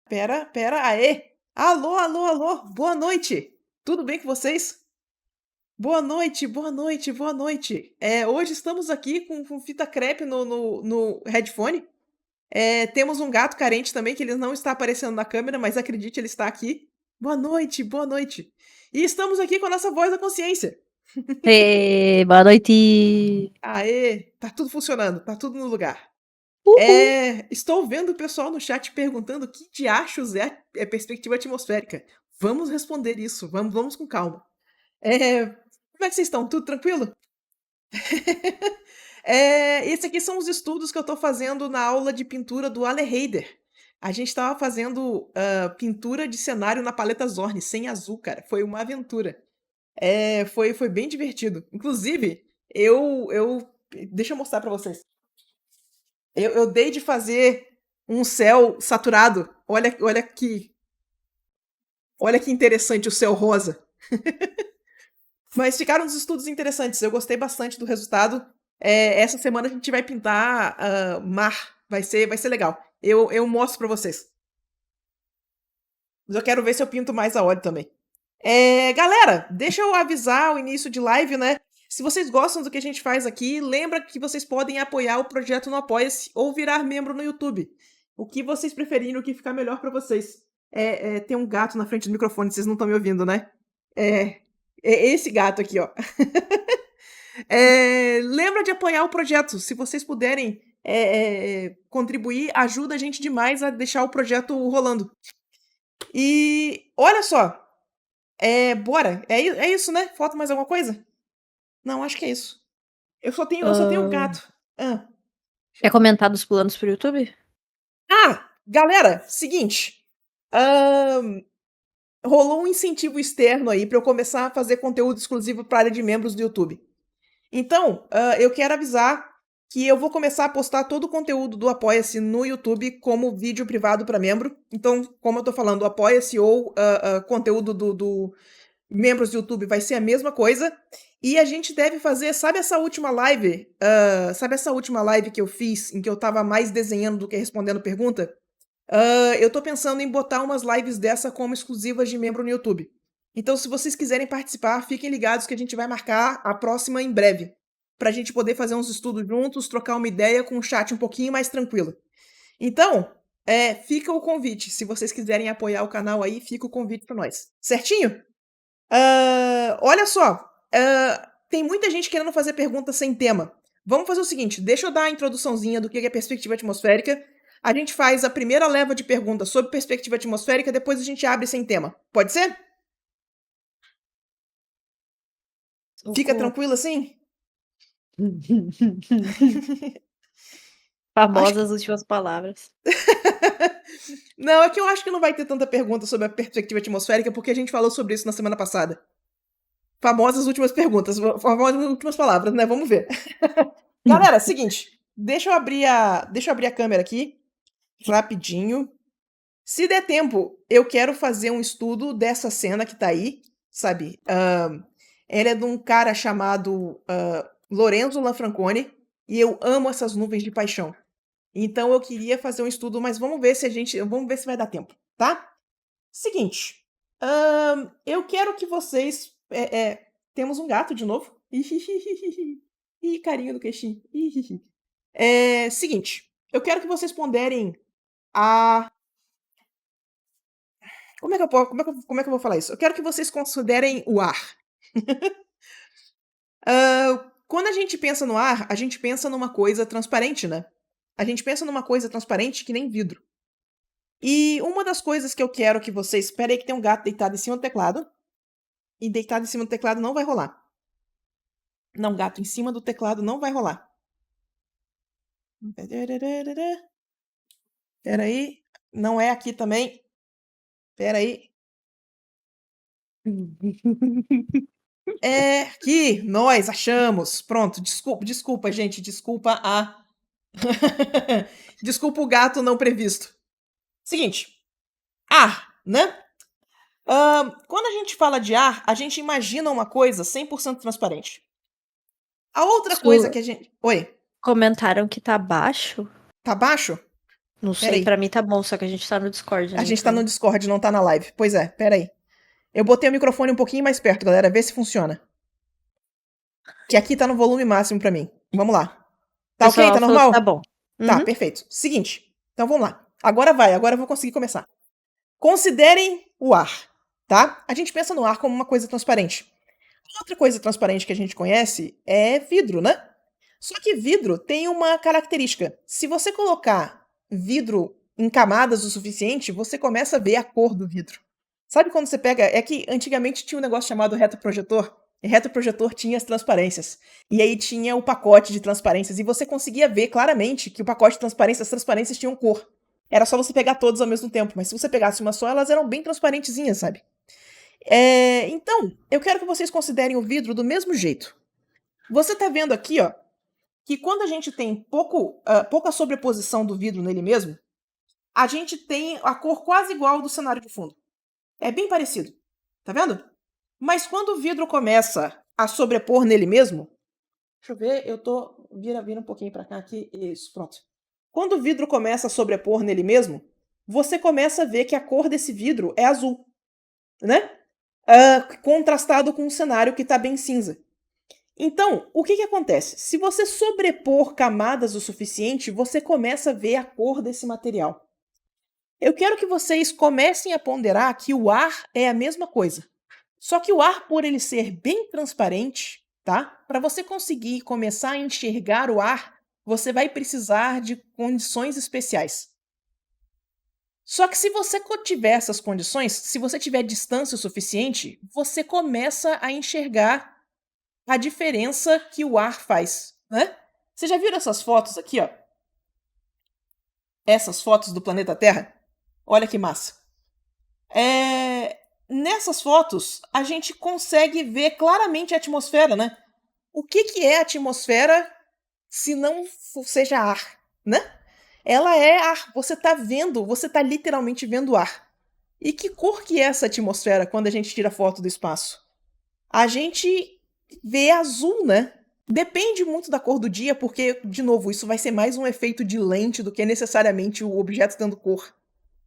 Pera, aê! Alô, alô, alô, boa noite! Tudo bem com vocês? Boa noite, boa noite, boa noite. Hoje estamos aqui com fita crepe no headphone. Temos um gato carente também, que ele não está aparecendo na câmera, mas acredite, ele está aqui. Boa noite, boa noite. E estamos aqui com a nossa voz da consciência. Boa noite! Aê, tá tudo funcionando, tá tudo no lugar. Uhul! Estou vendo o pessoal no chat perguntando que diachos é perspectiva atmosférica. Vamos responder isso, vamos com calma. Como é que vocês estão? Tudo tranquilo? Esse aqui são os estudos que eu estou fazendo na aula de pintura do Ale Heider. A gente estava fazendo pintura de cenário na paleta Zorn, sem azul, cara. Foi uma aventura. Foi bem divertido. Inclusive, deixa eu mostrar para vocês. Eu dei de fazer um céu saturado. Olha que interessante o céu rosa. Mas ficaram uns estudos interessantes. Eu gostei bastante do resultado. Essa semana a gente vai pintar mar. Vai ser legal. Eu mostro pra vocês. Mas eu quero ver se eu pinto mais a óleo também. Galera, deixa eu avisar o início de live, né? Se vocês gostam do que a gente faz aqui, lembra que vocês podem apoiar o projeto no Apoia-se ou virar membro no YouTube. O que vocês preferirem, o que ficar melhor pra vocês. Tem um gato na frente do microfone, vocês não estão me ouvindo, né? É esse gato aqui, ó. Lembra de apoiar o projeto. Se vocês puderem contribuir, ajuda a gente demais a deixar o projeto rolando. E olha só. Bora. É isso, né? Falta mais alguma coisa? Não, acho que é isso. Eu só tenho um gato. Quer comentar dos planos pro YouTube? Galera, seguinte. Rolou um incentivo externo aí pra eu começar a fazer conteúdo exclusivo pra área de membros do YouTube. Então, eu quero avisar que eu vou começar a postar todo o conteúdo do Apoia-se no YouTube como vídeo privado para membro. Então, como eu tô falando, Apoia-se ou conteúdo do membros do YouTube vai ser a mesma coisa. E a gente deve fazer, sabe essa última live? Sabe essa última live que eu fiz, em que eu tava mais desenhando do que respondendo pergunta? Eu tô pensando em botar umas lives dessa como exclusivas de membro no YouTube. Então, se vocês quiserem participar, fiquem ligados que a gente vai marcar a próxima em breve. Pra gente poder fazer uns estudos juntos, trocar uma ideia com um chat um pouquinho mais tranquilo. Então, fica o convite. Se vocês quiserem apoiar o canal aí, fica o convite pra nós. Certinho? Olha só. Tem muita gente querendo fazer perguntas sem tema. Vamos fazer o seguinte, deixa eu dar a introduçãozinha do que é perspectiva atmosférica. A gente faz a primeira leva de perguntas sobre perspectiva atmosférica, depois a gente abre sem tema. Pode ser? Fica tranquilo assim? Famosas últimas palavras. Não, é que eu acho que não vai ter tanta pergunta sobre a perspectiva atmosférica, porque a gente falou sobre isso na semana passada. Famosas últimas perguntas, famosas últimas palavras, né? Vamos ver. Galera, seguinte, deixa eu abrir a câmera aqui, rapidinho. Se der tempo, eu quero fazer um estudo dessa cena que tá aí, sabe? Ela é de um cara chamado Lorenzo Lanfrancone, e eu amo essas nuvens de paixão. Então eu queria fazer um estudo, mas vamos ver se vai dar tempo, tá? Seguinte, eu quero que vocês... temos um gato de novo. Ih, carinho do queixinho. Seguinte, eu quero que vocês ponderem a... Como é que eu vou falar isso? Eu quero que vocês considerem o ar. Quando a gente pensa no ar, a gente pensa numa coisa transparente, né? A gente pensa numa coisa transparente que nem vidro. E uma das coisas que eu quero que vocês... Espera aí que tem um gato deitado em cima do teclado. E deitado em cima do teclado não vai rolar. Não, gato em cima do teclado não vai rolar. Espera aí. Não é aqui também. Espera aí. Aqui, nós achamos. Pronto, desculpa, gente. Desculpa desculpa o gato não previsto. Seguinte. Ar, né? Quando a gente fala de ar, a gente imagina uma coisa 100% transparente. A outra coisa que a gente... Oi. Comentaram que tá baixo? Tá baixo? Não Pera sei, aí. pra mim tá bom, só que a gente tá no Discord, né? A gente tá Então. no Discord, não tá na live. Pois é, pera aí. Eu botei o microfone um pouquinho mais perto, galera. Vê se funciona. Que aqui tá no volume máximo pra mim. Vamos lá. O Tá ok? pessoal Tá falou que tá normal? bom. Tá, Uhum. perfeito. Seguinte. Então vamos lá. Agora vai, agora eu vou conseguir começar. Considerem o ar, tá? A gente pensa no ar como uma coisa transparente. Outra coisa transparente que a gente conhece é vidro, né? Só que vidro tem uma característica. Se você colocar vidro em camadas o suficiente, você começa a ver a cor do vidro. Sabe quando você pega. É que antigamente tinha um negócio chamado retroprojetor. E retroprojetor tinha as transparências. E aí tinha o pacote de transparências. E você conseguia ver claramente que o pacote de transparências, as transparências tinham cor. Era só você pegar todas ao mesmo tempo. Mas se você pegasse uma só, elas eram bem transparentezinhas, sabe? Então, eu quero que vocês considerem o vidro do mesmo jeito. Você tá vendo aqui, ó, que quando a gente tem pouca sobreposição do vidro nele mesmo, a gente tem a cor quase igual do cenário de fundo. É bem parecido. Tá vendo? Mas quando o vidro começa a sobrepor nele mesmo. Deixa eu ver, eu tô. Vira um pouquinho pra cá aqui. Isso, pronto. Quando o vidro começa a sobrepor nele mesmo, você começa a ver que a cor desse vidro é azul. Né? Contrastado com um cenário que está bem cinza. Então, o que acontece? Se você sobrepor camadas o suficiente, você começa a ver a cor desse material. Eu quero que vocês comecem a ponderar que o ar é a mesma coisa. Só que o ar, por ele ser bem transparente, tá? Para você conseguir começar a enxergar o ar, você vai precisar de condições especiais. Só que se você tiver essas condições, se você tiver distância o suficiente, você começa a enxergar a diferença que o ar faz, né? Você já viram essas fotos aqui, ó? Essas fotos do planeta Terra? Olha que massa. Nessas fotos, a gente consegue ver claramente a atmosfera, né? O que é a atmosfera se não seja ar, né? Ela é ar. Você tá vendo, você tá literalmente vendo ar. E que cor que é essa atmosfera quando a gente tira foto do espaço? A gente vê azul, né? Depende muito da cor do dia, porque, de novo, isso vai ser mais um efeito de lente do que necessariamente o objeto dando cor,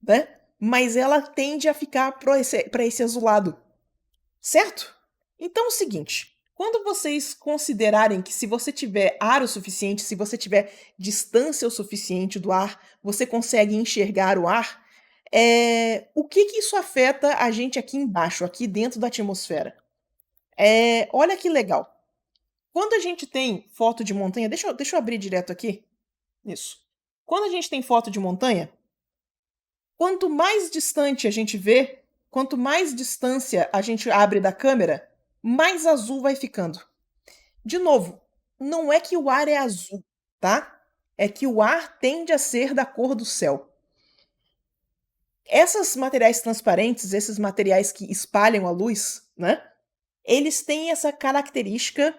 né? Mas ela tende a ficar para esse azulado, certo? Então é o seguinte, quando vocês considerarem que se você tiver ar o suficiente, se você tiver distância o suficiente do ar, você consegue enxergar o ar, o que isso afeta a gente aqui embaixo, aqui dentro da atmosfera? Olha que legal. Quando a gente tem foto de montanha, deixa eu abrir direto aqui. Isso. Quando a gente tem foto de montanha, quanto mais distante a gente vê, quanto mais distância a gente abre da câmera, mais azul vai ficando. De novo, não é que o ar é azul, tá? É que o ar tende a ser da cor do céu. Esses materiais transparentes, esses materiais que espalham a luz, né? Eles têm essa característica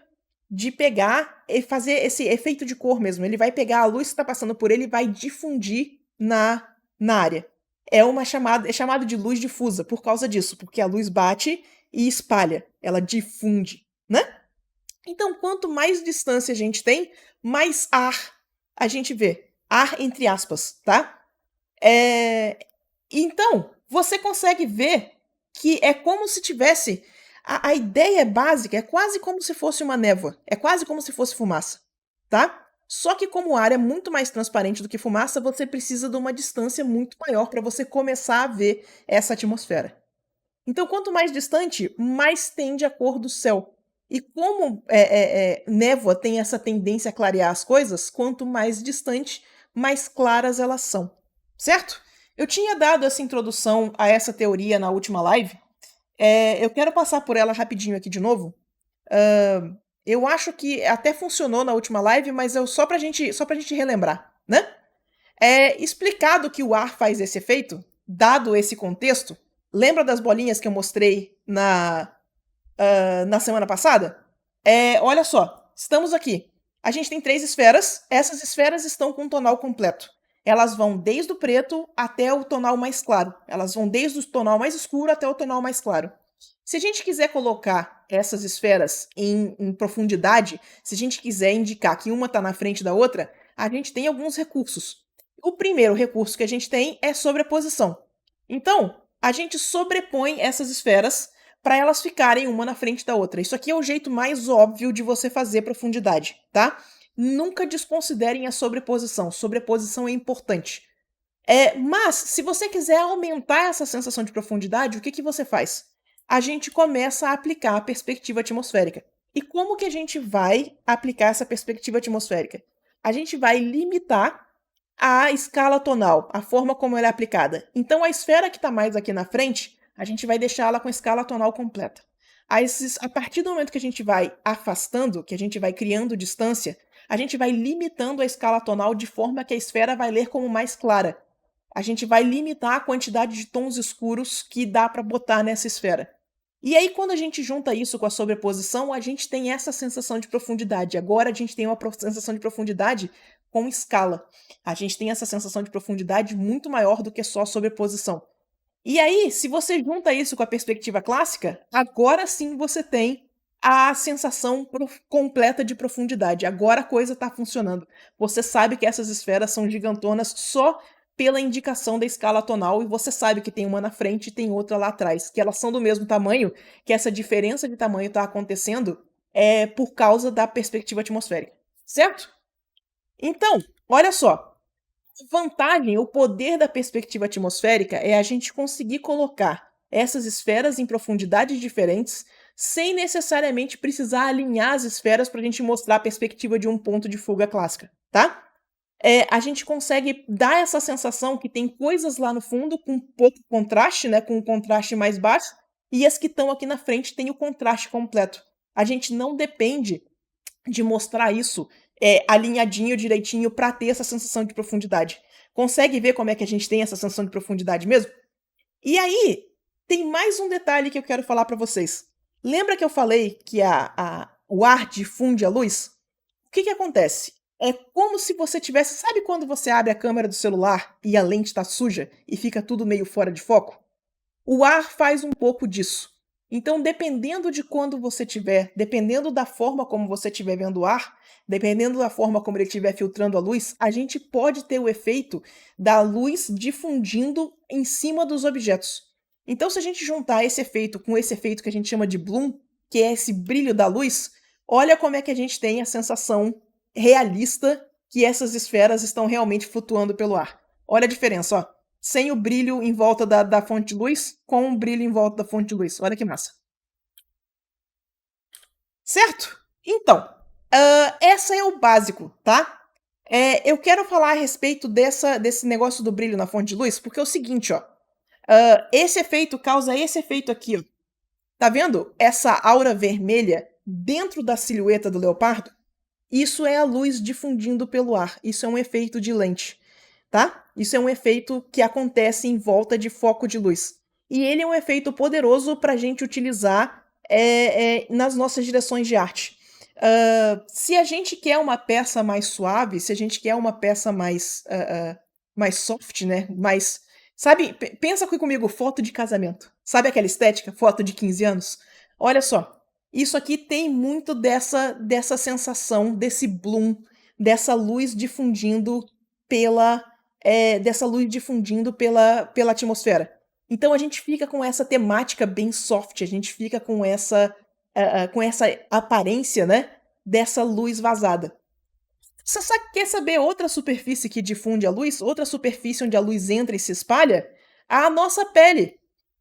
de pegar e fazer esse efeito de cor mesmo. Ele vai pegar a luz que está passando por ele e vai difundir na área. É chamado de luz difusa por causa disso, porque a luz bate e espalha, ela difunde, né? Então, quanto mais distância a gente tem, mais ar a gente vê. Ar entre aspas, tá? Então, você consegue ver que é como se tivesse. A ideia básica é quase como se fosse uma névoa. É quase como se fosse fumaça. Tá? Só que, como o ar é muito mais transparente do que fumaça, você precisa de uma distância muito maior para você começar a ver essa atmosfera. Então, quanto mais distante, mais tende a cor do céu. E como névoa tem essa tendência a clarear as coisas, quanto mais distante, mais claras elas são. Certo? Eu tinha dado essa introdução a essa teoria na última live. Eu quero passar por ela rapidinho aqui de novo. Eu acho que até funcionou na última live, mas só pra gente relembrar, né? Explicado que o ar faz esse efeito, dado esse contexto, lembra das bolinhas que eu mostrei na semana passada? Olha só, estamos aqui. A gente tem 3 esferas, essas esferas estão com um tonal completo. Elas vão desde o preto até o tonal mais claro. Elas vão desde o tonal mais escuro até o tonal mais claro. Se a gente quiser colocar essas esferas em profundidade, se a gente quiser indicar que uma está na frente da outra, a gente tem alguns recursos. o primeiro recurso que a gente tem é sobreposição. Então, a gente sobrepõe essas esferas para elas ficarem uma na frente da outra. Isso aqui é o jeito mais óbvio de você fazer profundidade, tá? Nunca desconsiderem a sobreposição. Sobreposição é importante. Mas, se você quiser aumentar essa sensação de profundidade, o que você faz? A gente começa a aplicar a perspectiva atmosférica. E como que a gente vai aplicar essa perspectiva atmosférica? A gente vai limitar a escala tonal, a forma como ela é aplicada. Então, a esfera que está mais aqui na frente, a gente vai deixá-la com a escala tonal completa. A partir do momento que a gente vai afastando, que a gente vai criando distância, a gente vai limitando a escala tonal de forma que a esfera vai ler como mais clara. A gente vai limitar a quantidade de tons escuros que dá para botar nessa esfera. E aí, quando a gente junta isso com a sobreposição, a gente tem essa sensação de profundidade. Agora a gente tem uma sensação de profundidade com escala. A gente tem essa sensação de profundidade muito maior do que só sobreposição. E aí, se você junta isso com a perspectiva clássica, agora sim você tem a sensação completa de profundidade. Agora a coisa está funcionando. Você sabe que essas esferas são gigantonas só pela indicação da escala tonal, e você sabe que tem uma na frente e tem outra lá atrás, que elas são do mesmo tamanho, que essa diferença de tamanho está acontecendo por causa da perspectiva atmosférica, certo? Então, olha só, vantagem, o poder da perspectiva atmosférica é a gente conseguir colocar essas esferas em profundidades diferentes sem necessariamente precisar alinhar as esferas para a gente mostrar a perspectiva de um ponto de fuga clássica, tá? A gente consegue dar essa sensação que tem coisas lá no fundo com pouco contraste, né, com um contraste mais baixo, e as que estão aqui na frente têm o contraste completo. A gente não depende de mostrar isso alinhadinho, direitinho, para ter essa sensação de profundidade. Consegue ver como é que a gente tem essa sensação de profundidade mesmo? E aí, tem mais um detalhe que eu quero falar para vocês. Lembra que eu falei que o ar difunde a luz? O que acontece? É como se você tivesse... Sabe quando você abre a câmera do celular e a lente está suja e fica tudo meio fora de foco? O ar faz um pouco disso. Então, dependendo de quando você tiver, dependendo da forma como você estiver vendo o ar, dependendo da forma como ele estiver filtrando a luz, a gente pode ter o efeito da luz difundindo em cima dos objetos. Então, se a gente juntar esse efeito com esse efeito que a gente chama de bloom, que é esse brilho da luz, olha como é que a gente tem a sensação realista que essas esferas estão realmente flutuando pelo ar. Olha a diferença, ó. Sem o brilho em volta da fonte de luz, com o brilho em volta da fonte de luz. Olha que massa. Certo? Então, essa é o básico, tá? Eu quero falar a respeito desse negócio do brilho na fonte de luz, porque é o seguinte, ó. Esse efeito causa esse efeito aqui, ó. Tá vendo essa aura vermelha dentro da silhueta do leopardo? Isso é a luz difundindo pelo ar. Isso é um efeito de lente, tá? Isso é um efeito que acontece em volta de foco de luz. E ele é um efeito poderoso para a gente utilizar nas nossas direções de arte. Se a gente quer uma peça mais suave, se a gente quer uma peça mais soft, né? Sabe, pensa aqui comigo, foto de casamento. Sabe aquela estética, foto de 15 anos? Olha só, isso aqui tem muito dessa sensação, desse bloom, dessa luz difundindo pela atmosfera. Então a gente fica com essa temática bem soft, a gente fica com essa aparência, né, dessa luz vazada. Você quer saber outra superfície que difunde a luz? Outra superfície onde a luz entra e se espalha? A nossa pele.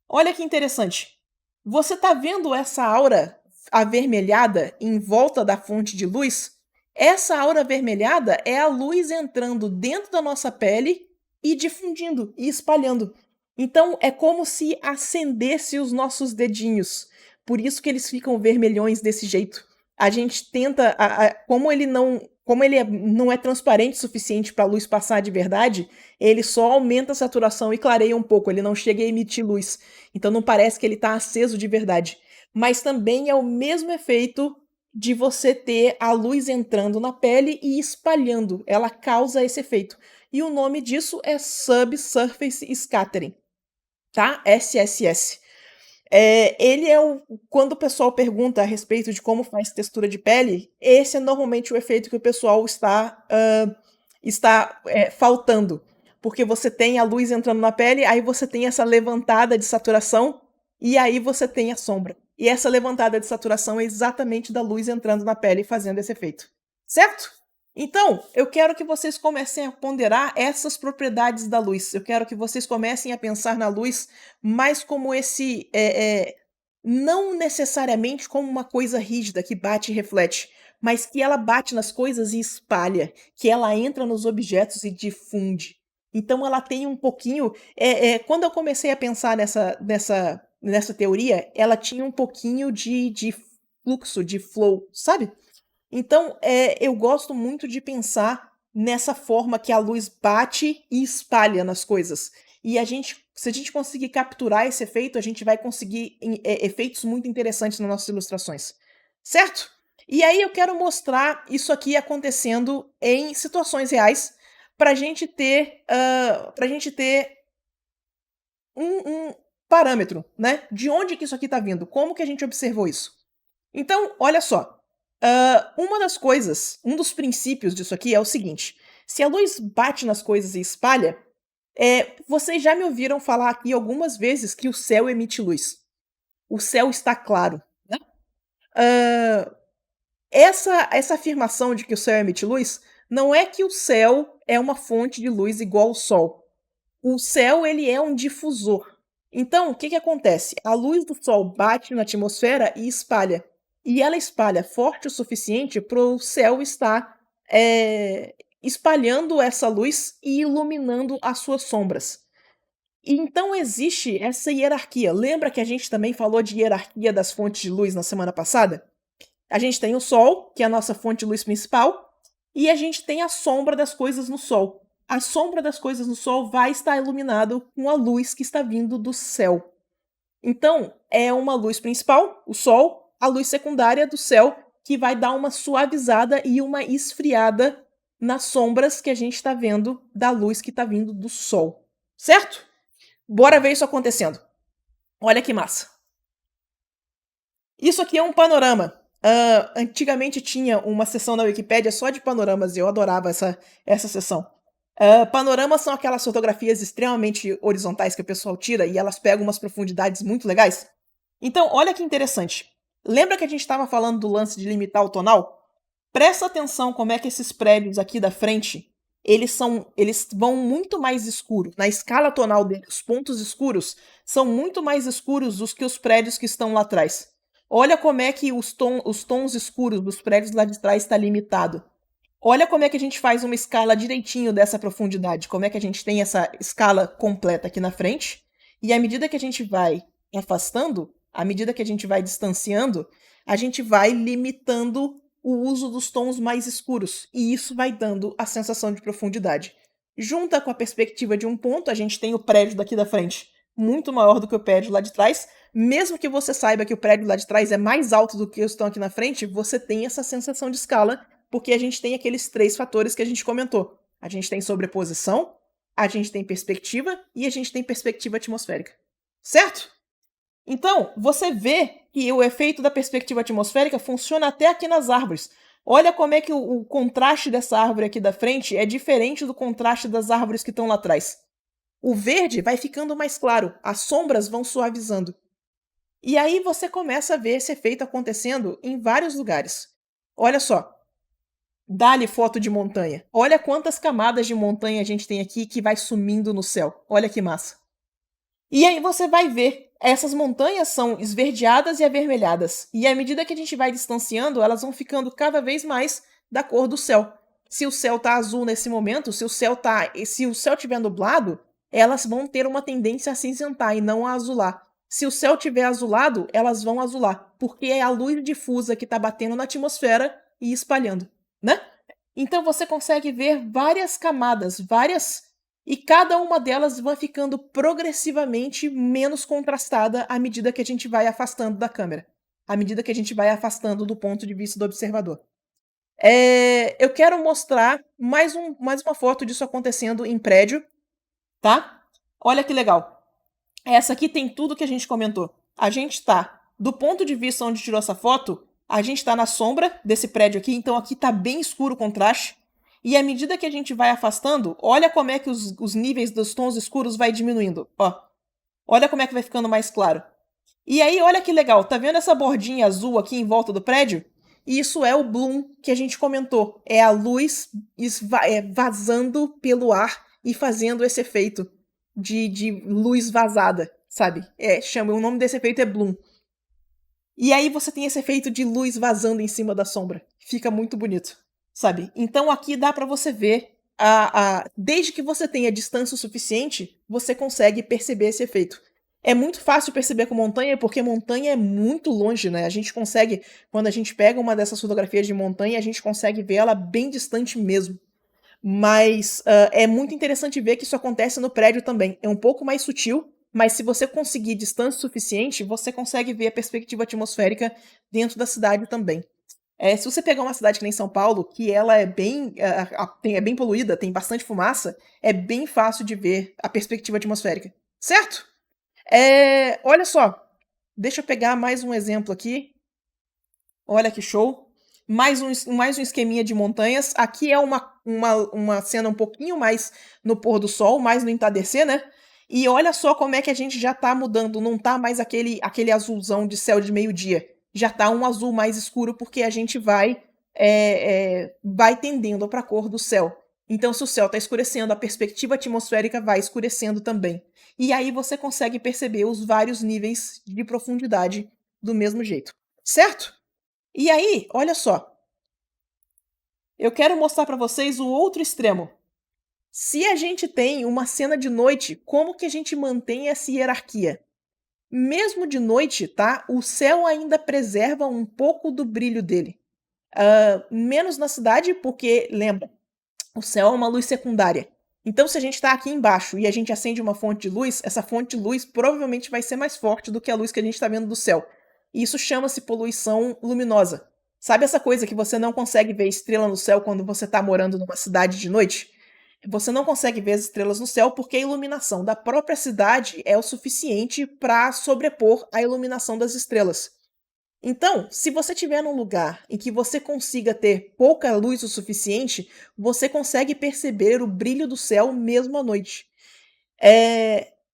Olha que interessante. Você tá vendo essa aura avermelhada em volta da fonte de luz? Essa aura avermelhada é a luz entrando dentro da nossa pele e difundindo e espalhando. Então é como se acendesse os nossos dedinhos. Por isso que eles ficam vermelhões desse jeito. A gente tenta, como ele não é transparente o suficiente para a luz passar de verdade, ele só aumenta a saturação e clareia um pouco, ele não chega a emitir luz. Então não parece que ele está aceso de verdade. Mas também é o mesmo efeito de você ter a luz entrando na pele e espalhando. Ela causa esse efeito. E o nome disso é Subsurface Scattering, tá? SSS. Ele é quando o pessoal pergunta a respeito de como faz textura de pele, esse é normalmente o efeito que o pessoal está faltando. porque você tem a luz entrando na pele, aí você tem essa levantada de saturação, e aí você tem a sombra. E essa levantada de saturação é exatamente da luz entrando na pele e fazendo esse efeito. Certo? Então, eu quero que vocês comecem a ponderar essas propriedades da luz. Eu quero que vocês comecem a pensar na luz mais como esse... não necessariamente como uma coisa rígida que bate e reflete, mas que ela bate nas coisas e espalha, que ela entra nos objetos e difunde. Então ela tem um pouquinho... quando eu comecei a pensar nessa teoria, ela tinha um pouquinho de fluxo, de flow, sabe? Então, eu gosto muito de pensar nessa forma que a luz bate e espalha nas coisas. E se a gente conseguir capturar esse efeito, a gente vai conseguir efeitos muito interessantes nas nossas ilustrações. Certo? E aí eu quero mostrar isso aqui acontecendo em situações reais para a gente ter um parâmetro, né? De onde que isso aqui está vindo? Como que a gente observou isso? Então, olha só. Uma das coisas, um dos princípios disso aqui é o seguinte: se a luz bate nas coisas e espalha, vocês já me ouviram falar aqui algumas vezes que o céu emite luz. O céu está claro, né? Essa afirmação de que o céu emite luz não é que o céu é uma fonte de luz igual ao sol. O céu, ele é um difusor. Então, o que que acontece? A luz do sol bate na atmosfera e espalha. E ela espalha forte o suficiente para o céu estar espalhando essa luz e iluminando as suas sombras. E então existe essa hierarquia. Lembra que a gente também falou de hierarquia das fontes de luz na semana passada? A gente tem o sol, que é a nossa fonte de luz principal, e a gente tem a sombra das coisas no sol. A sombra das coisas no sol vai estar iluminado com a luz que está vindo do céu. Então, é uma luz principal, o sol, a luz secundária do céu, que vai dar uma suavizada e uma esfriada nas sombras que a gente está vendo da luz que está vindo do sol. Certo? Bora ver isso acontecendo. Olha que massa. Isso aqui é um panorama. Antigamente tinha uma seção na Wikipédia só de panoramas e eu adorava essa seção. Panoramas são aquelas fotografias extremamente horizontais que o pessoal tira e elas pegam umas profundidades muito legais. Então, olha que interessante. Lembra que a gente estava falando do lance de limitar o tonal? Presta atenção como é que esses prédios aqui da frente, eles vão muito mais escuros. Na escala tonal deles, os pontos escuros são muito mais escuros do que os prédios que estão lá atrás. Olha como é que os tons escuros dos prédios lá de trás está limitado. Olha como é que a gente faz uma escala direitinho dessa profundidade. Como é que a gente tem essa escala completa aqui na frente. E à medida que a gente vai afastando, à medida que a gente vai distanciando, a gente vai limitando o uso dos tons mais escuros. E isso vai dando a sensação de profundidade. Junta com a perspectiva de um ponto, a gente tem o prédio daqui da frente muito maior do que o prédio lá de trás. Mesmo que você saiba que o prédio lá de trás é mais alto do que os que estão aqui na frente, você tem essa sensação de escala, porque a gente tem aqueles 3 fatores que a gente comentou. A gente tem sobreposição, a gente tem perspectiva e a gente tem perspectiva atmosférica. Certo? Então, você vê que o efeito da perspectiva atmosférica funciona até aqui nas árvores. Olha como é que o contraste dessa árvore aqui da frente é diferente do contraste das árvores que estão lá atrás. O verde vai ficando mais claro, as sombras vão suavizando. E aí você começa a ver esse efeito acontecendo em vários lugares. Olha só. Dá-lhe foto de montanha. Olha quantas camadas de montanha a gente tem aqui que vai sumindo no céu. Olha que massa. E aí você vai ver, essas montanhas são esverdeadas e avermelhadas. E à medida que a gente vai distanciando, elas vão ficando cada vez mais da cor do céu. Se o céu está azul nesse momento, se o céu estiver nublado, elas vão ter uma tendência a cinzentar e não a azular. Se o céu estiver azulado, elas vão azular, porque é a luz difusa que está batendo na atmosfera e espalhando, né? Então você consegue ver várias camadas, e cada uma delas vai ficando progressivamente menos contrastada à medida que a gente vai afastando da câmera, à medida que a gente vai afastando do ponto de vista do observador. Eu quero mostrar mais uma foto disso acontecendo em prédio, tá? Olha que legal. Essa aqui tem tudo que a gente comentou. A gente está, do ponto de vista onde tirou essa foto, a gente está na sombra desse prédio aqui, então aqui está bem escuro o contraste. E à medida que a gente vai afastando, olha como é que os níveis dos tons escuros vai diminuindo, ó. Olha como é que vai ficando mais claro. E aí, olha que legal, tá vendo essa bordinha azul aqui em volta do prédio? Isso é o bloom que a gente comentou. É a luz vazando pelo ar e fazendo esse efeito de luz vazada, sabe? O nome desse efeito é bloom. E aí você tem esse efeito de luz vazando em cima da sombra. Fica muito bonito, sabe? Então aqui dá pra você ver desde que você tenha distância o suficiente, você consegue perceber esse efeito. É muito fácil perceber com montanha, porque montanha é muito longe, né? A gente consegue, quando a gente pega uma dessas fotografias de montanha, a gente consegue ver ela bem distante mesmo. Mas é muito interessante ver que isso acontece no prédio também. É um pouco mais sutil, mas se você conseguir distância suficiente, você consegue ver a perspectiva atmosférica dentro da cidade também. Se você pegar uma cidade que nem São Paulo, que ela é bem poluída, tem bastante fumaça, é bem fácil de ver a perspectiva atmosférica. Certo? Olha só, deixa eu pegar mais um exemplo aqui. Olha que show. Mais um esqueminha de montanhas. Aqui é uma cena um pouquinho mais no pôr do sol, mais no entardecer, né? E olha só como é que a gente já tá mudando. Não tá mais aquele azulzão de céu de meio-dia. Já tá um azul mais escuro porque a gente vai tendendo para a cor do céu. Então, se o céu está escurecendo, a perspectiva atmosférica vai escurecendo também. E aí você consegue perceber os vários níveis de profundidade do mesmo jeito. Certo? E aí, olha só. Eu quero mostrar para vocês o outro extremo. Se a gente tem uma cena de noite, como que a gente mantém essa hierarquia? Mesmo de noite, tá? O céu ainda preserva um pouco do brilho dele. Menos na cidade, porque, lembra, o céu é uma luz secundária. Então, se a gente está aqui embaixo e a gente acende uma fonte de luz, essa fonte de luz provavelmente vai ser mais forte do que a luz que a gente está vendo do céu. E isso chama-se poluição luminosa. Sabe essa coisa que você não consegue ver estrela no céu quando você está morando numa cidade de noite? Você não consegue ver as estrelas no céu porque a iluminação da própria cidade é o suficiente para sobrepor a iluminação das estrelas. Então, se você estiver num lugar em que você consiga ter pouca luz o suficiente, você consegue perceber o brilho do céu mesmo à noite.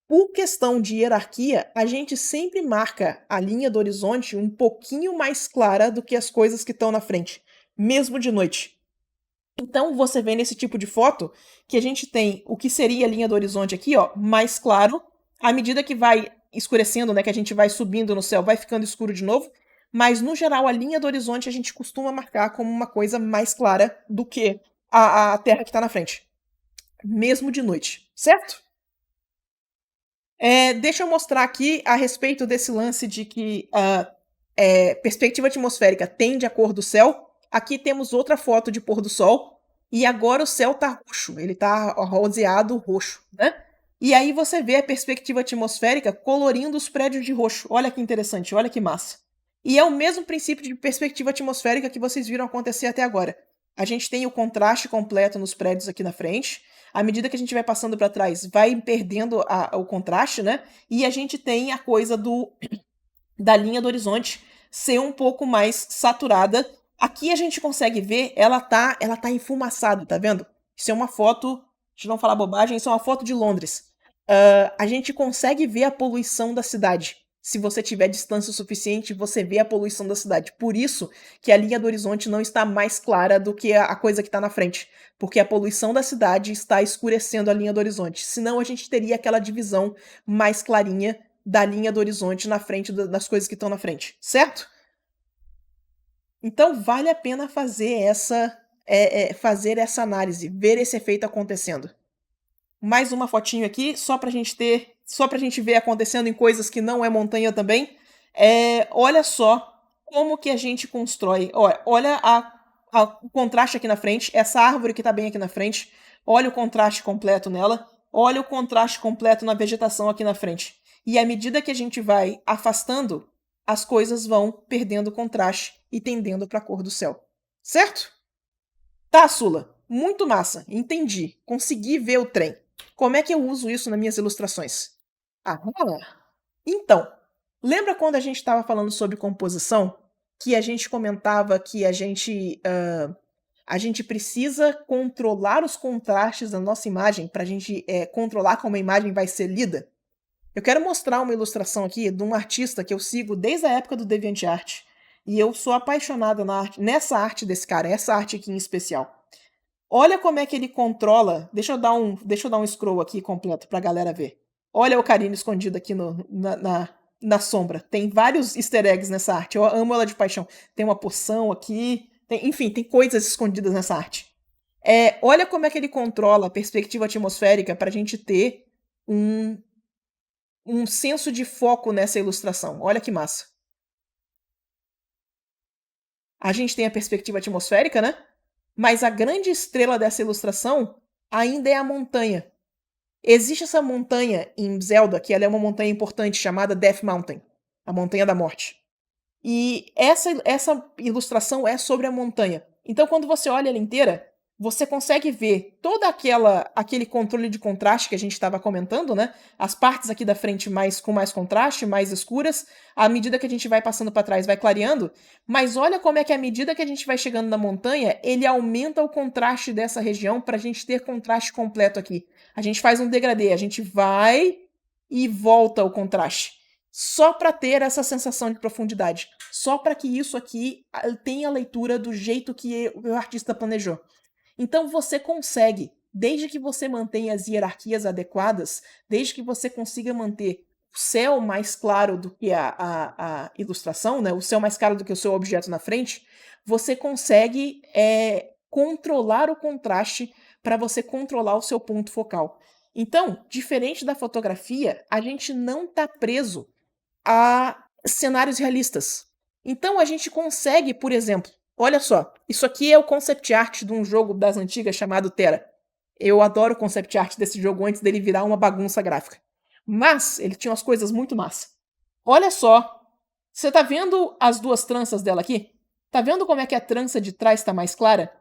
Por questão de hierarquia, a gente sempre marca a linha do horizonte um pouquinho mais clara do que as coisas que estão na frente, mesmo de noite. Então, você vê nesse tipo de foto que a gente tem o que seria a linha do horizonte aqui, ó, mais claro. À medida que vai escurecendo, né, que a gente vai subindo no céu, vai ficando escuro de novo. Mas, no geral, a linha do horizonte a gente costuma marcar como uma coisa mais clara do que a terra que está na frente. Mesmo de noite, certo? Deixa eu mostrar aqui a respeito desse lance de que perspectiva atmosférica tende à cor do céu. Aqui temos outra foto de pôr do sol. E agora o céu tá roxo, ele tá roseado roxo, né? E aí você vê a perspectiva atmosférica colorindo os prédios de roxo. Olha que interessante, olha que massa. E é o mesmo princípio de perspectiva atmosférica que vocês viram acontecer até agora. A gente tem o contraste completo nos prédios aqui na frente. À medida que a gente vai passando para trás, vai perdendo o contraste, né? E a gente tem a coisa da linha do horizonte ser um pouco mais saturada. Aqui a gente consegue ver, ela tá enfumaçada, tá vendo? Isso é uma foto, deixa eu não falar bobagem, isso é uma foto de Londres. A gente consegue ver a poluição da cidade. Se você tiver distância o suficiente, você vê a poluição da cidade. Por isso que a linha do horizonte não está mais clara do que a coisa que está na frente. Porque a poluição da cidade está escurecendo a linha do horizonte. Senão a gente teria aquela divisão mais clarinha da linha do horizonte na frente das coisas que estão na frente, certo? Então vale a pena fazer essa análise, ver esse efeito acontecendo. Mais uma fotinho aqui, só pra gente ver acontecendo em coisas que não é montanha também. Olha só como que a gente constrói. Olha o contraste aqui na frente, essa árvore que tá bem aqui na frente. Olha o contraste completo nela. Olha o contraste completo na vegetação aqui na frente. E à medida que a gente vai afastando, as coisas vão perdendo contraste e tendendo para a cor do céu. Certo? Tá, Sula. Muito massa. Entendi. Consegui ver o trem. Como é que eu uso isso nas minhas ilustrações? Então, lembra quando a gente estava falando sobre composição? Que a gente comentava que a gente a gente precisa controlar os contrastes da nossa imagem para a gente controlar como a imagem vai ser lida. Eu quero mostrar uma ilustração aqui de um artista que eu sigo desde a época do DeviantArt. E eu sou apaixonada nessa arte desse cara, essa arte aqui em especial. Olha como é que ele controla. Deixa eu dar um scroll aqui completo pra galera ver. Olha o carinho escondido aqui na sombra. Tem vários easter eggs nessa arte. Eu amo ela de paixão. Tem uma poção aqui. Enfim, tem coisas escondidas nessa arte. Olha como é que ele controla a perspectiva atmosférica pra gente ter um senso de foco nessa ilustração. Olha que massa. A gente tem a perspectiva atmosférica, né? Mas a grande estrela dessa ilustração ainda é a montanha. Existe essa montanha em Zelda, que ela é uma montanha importante, chamada Death Mountain, a Montanha da Morte. E essa ilustração é sobre a montanha. Então, quando você olha ela inteira, você consegue ver todo aquele controle de contraste que a gente estava comentando, né? As partes aqui da frente com mais contraste, mais escuras. À medida que a gente vai passando para trás, vai clareando. Mas olha como é que à medida que a gente vai chegando na montanha, ele aumenta o contraste dessa região para a gente ter contraste completo aqui. A gente faz um degradê, a gente vai e volta o contraste. Só para ter essa sensação de profundidade. Só para que isso aqui tenha a leitura do jeito que o artista planejou. Então você consegue, desde que você mantenha as hierarquias adequadas, desde que você consiga manter o céu mais claro do que a ilustração, né? O céu mais claro do que o seu objeto na frente, você consegue controlar o contraste para você controlar o seu ponto focal. Então, diferente da fotografia, a gente não está preso a cenários realistas. Então a gente consegue, por exemplo, olha só, isso aqui é o concept art de um jogo das antigas chamado Terra. Eu adoro o concept art desse jogo antes dele virar uma bagunça gráfica. Mas ele tinha umas coisas muito massa. Olha só, você tá vendo as duas tranças dela aqui? Tá vendo como é que a trança de trás está mais clara?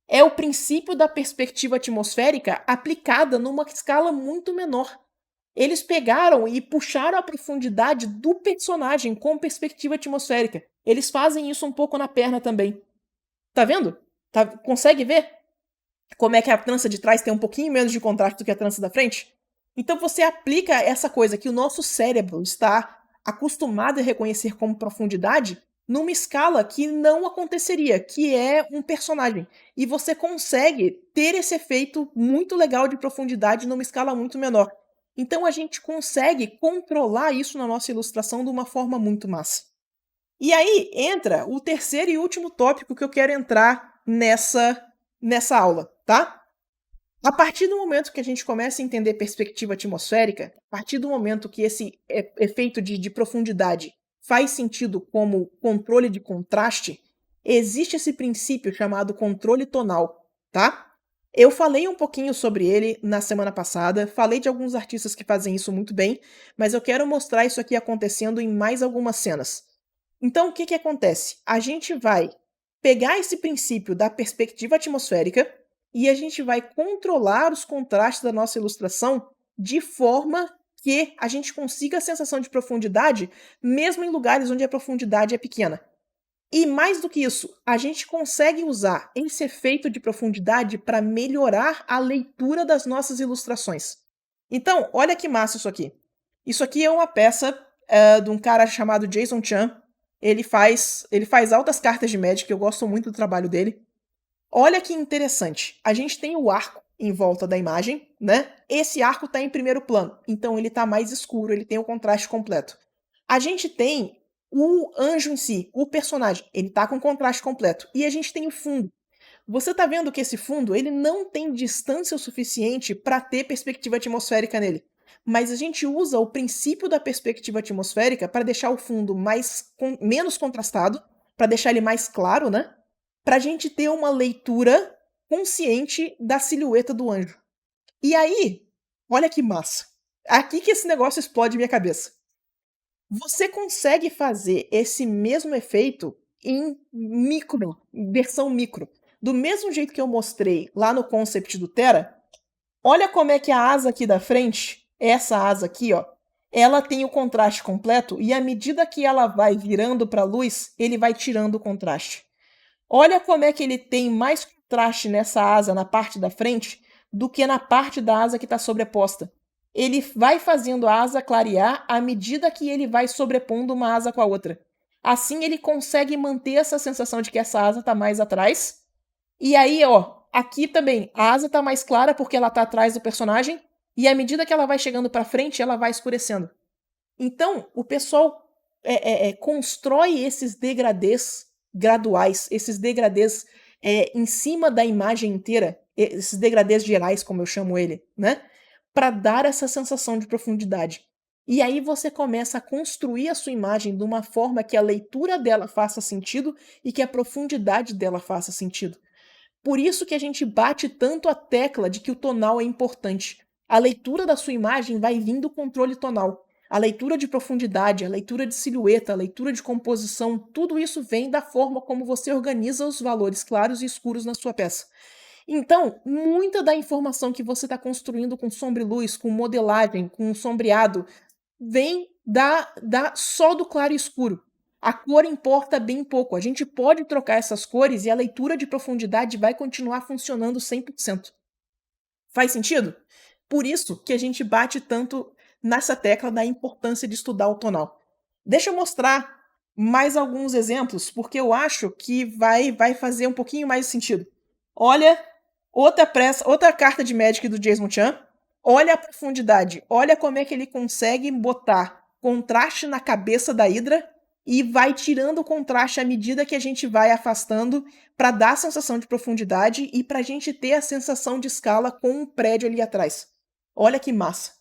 É o princípio da perspectiva atmosférica aplicada numa escala muito menor. Eles pegaram e puxaram a profundidade do personagem com perspectiva atmosférica. Eles fazem isso um pouco na perna também. Tá vendo? Consegue ver como é que a trança de trás tem um pouquinho menos de contraste do que a trança da frente? Então você aplica essa coisa que o nosso cérebro está acostumado a reconhecer como profundidade numa escala que não aconteceria, que é um personagem. E você consegue ter esse efeito muito legal de profundidade numa escala muito menor. Então a gente consegue controlar isso na nossa ilustração de uma forma muito massa. E aí entra o terceiro e último tópico que eu quero entrar nessa aula, tá? A partir do momento que a gente começa a entender perspectiva atmosférica, a partir do momento que esse efeito de profundidade faz sentido como controle de contraste, existe esse princípio chamado controle tonal, tá? Eu falei um pouquinho sobre ele na semana passada, falei de alguns artistas que fazem isso muito bem, mas eu quero mostrar isso aqui acontecendo em mais algumas cenas. Então, o que acontece? A gente vai pegar esse princípio da perspectiva atmosférica e a gente vai controlar os contrastes da nossa ilustração de forma que a gente consiga a sensação de profundidade, mesmo em lugares onde a profundidade é pequena. E mais do que isso, a gente consegue usar esse efeito de profundidade para melhorar a leitura das nossas ilustrações. Então, olha que massa isso aqui. Isso aqui é uma peça de um cara chamado Jason Chan. Ele faz altas cartas de Magic, eu gosto muito do trabalho dele. Olha que interessante. A gente tem o arco em volta da imagem, né? Esse arco está em primeiro plano, então ele está mais escuro, ele tem o contraste completo. A gente tem o anjo em si, o personagem, ele tá com contraste completo. E a gente tem o fundo. Você tá vendo que esse fundo, ele não tem distância o suficiente para ter perspectiva atmosférica nele. Mas a gente usa o princípio da perspectiva atmosférica para deixar o fundo menos contrastado, para deixar ele mais claro, né? Pra gente ter uma leitura consciente da silhueta do anjo. E aí, olha que massa. Aqui que esse negócio explode minha cabeça. Você consegue fazer esse mesmo efeito em versão micro. Do mesmo jeito que eu mostrei lá no concept do Terra, olha como é que a asa aqui da frente, essa asa aqui, ó, ela tem o contraste completo e à medida que ela vai virando para a luz, ele vai tirando o contraste. Olha como é que ele tem mais contraste nessa asa, na parte da frente, do que na parte da asa que está sobreposta. Ele vai fazendo a asa clarear à medida que ele vai sobrepondo uma asa com a outra. Assim ele consegue manter essa sensação de que essa asa está mais atrás. E aí, ó, aqui também, a asa está mais clara porque ela está atrás do personagem, e à medida que ela vai chegando para frente, ela vai escurecendo. Então, o pessoal constrói esses degradês graduais, esses degradês em cima da imagem inteira, esses degradês gerais, como eu chamo ele, né? Para dar essa sensação de profundidade. E aí você começa a construir a sua imagem de uma forma que a leitura dela faça sentido e que a profundidade dela faça sentido. Por isso que a gente bate tanto a tecla de que o tonal é importante. A leitura da sua imagem vai vir do controle tonal. A leitura de profundidade, a leitura de silhueta, a leitura de composição, tudo isso vem da forma como você organiza os valores claros e escuros na sua peça. Então, muita da informação que você está construindo com sombra e luz, com modelagem, com sombreado, vem só do claro e escuro. A cor importa bem pouco. A gente pode trocar essas cores e a leitura de profundidade vai continuar funcionando 100%. Faz sentido? Por isso que a gente bate tanto nessa tecla da importância de estudar o tonal. Deixa eu mostrar mais alguns exemplos, porque eu acho que vai fazer um pouquinho mais de sentido. Olha, outra carta de Magic do Jason Chan. Olha a profundidade. Olha como é que ele consegue botar contraste na cabeça da Hydra e vai tirando o contraste à medida que a gente vai afastando para dar a sensação de profundidade e para a gente ter a sensação de escala com um prédio ali atrás. Olha que massa.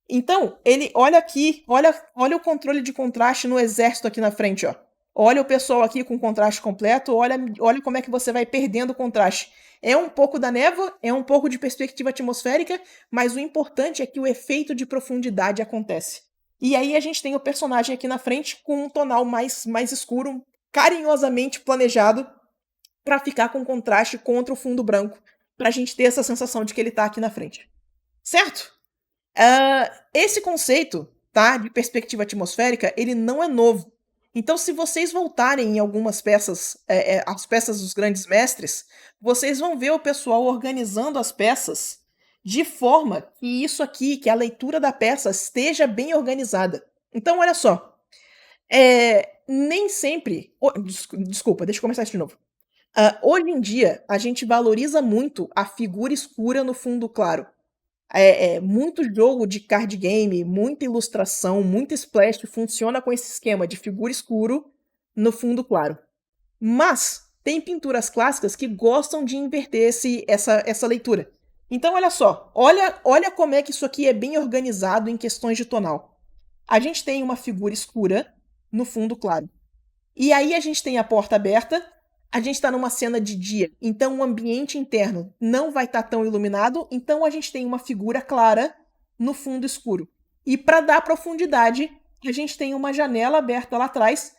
Então, ele olha aqui, olha o controle de contraste no exército aqui na frente, ó. Olha o pessoal aqui com contraste completo, olha como é que você vai perdendo o contraste. É um pouco da névoa, é um pouco de perspectiva atmosférica, mas o importante é que o efeito de profundidade acontece. E aí a gente tem o personagem aqui na frente com um tonal mais escuro, carinhosamente planejado para ficar com contraste contra o fundo branco, para a gente ter essa sensação de que ele está aqui na frente. Certo? Esse conceito, tá, de perspectiva atmosférica, ele não é novo. Então, se vocês voltarem em algumas peças, as peças dos grandes mestres, vocês vão ver o pessoal organizando as peças de forma que isso aqui, que a leitura da peça esteja bem organizada. Então, olha só. Nem sempre... Desculpa, deixa eu começar isso de novo. Hoje em dia, a gente valoriza muito a figura escura no fundo claro. Muito jogo de card game, muita ilustração, muito splash funciona com esse esquema de figura escuro no fundo claro. Mas tem pinturas clássicas que gostam de inverter essa leitura. Então olha só, olha como é que isso aqui é bem organizado em questões de tonal. A gente tem uma figura escura no fundo claro. E aí a gente tem a porta aberta. A gente está numa cena de dia, então o ambiente interno não vai estar tão iluminado, então a gente tem uma figura clara no fundo escuro. E para dar profundidade, a gente tem uma janela aberta lá atrás,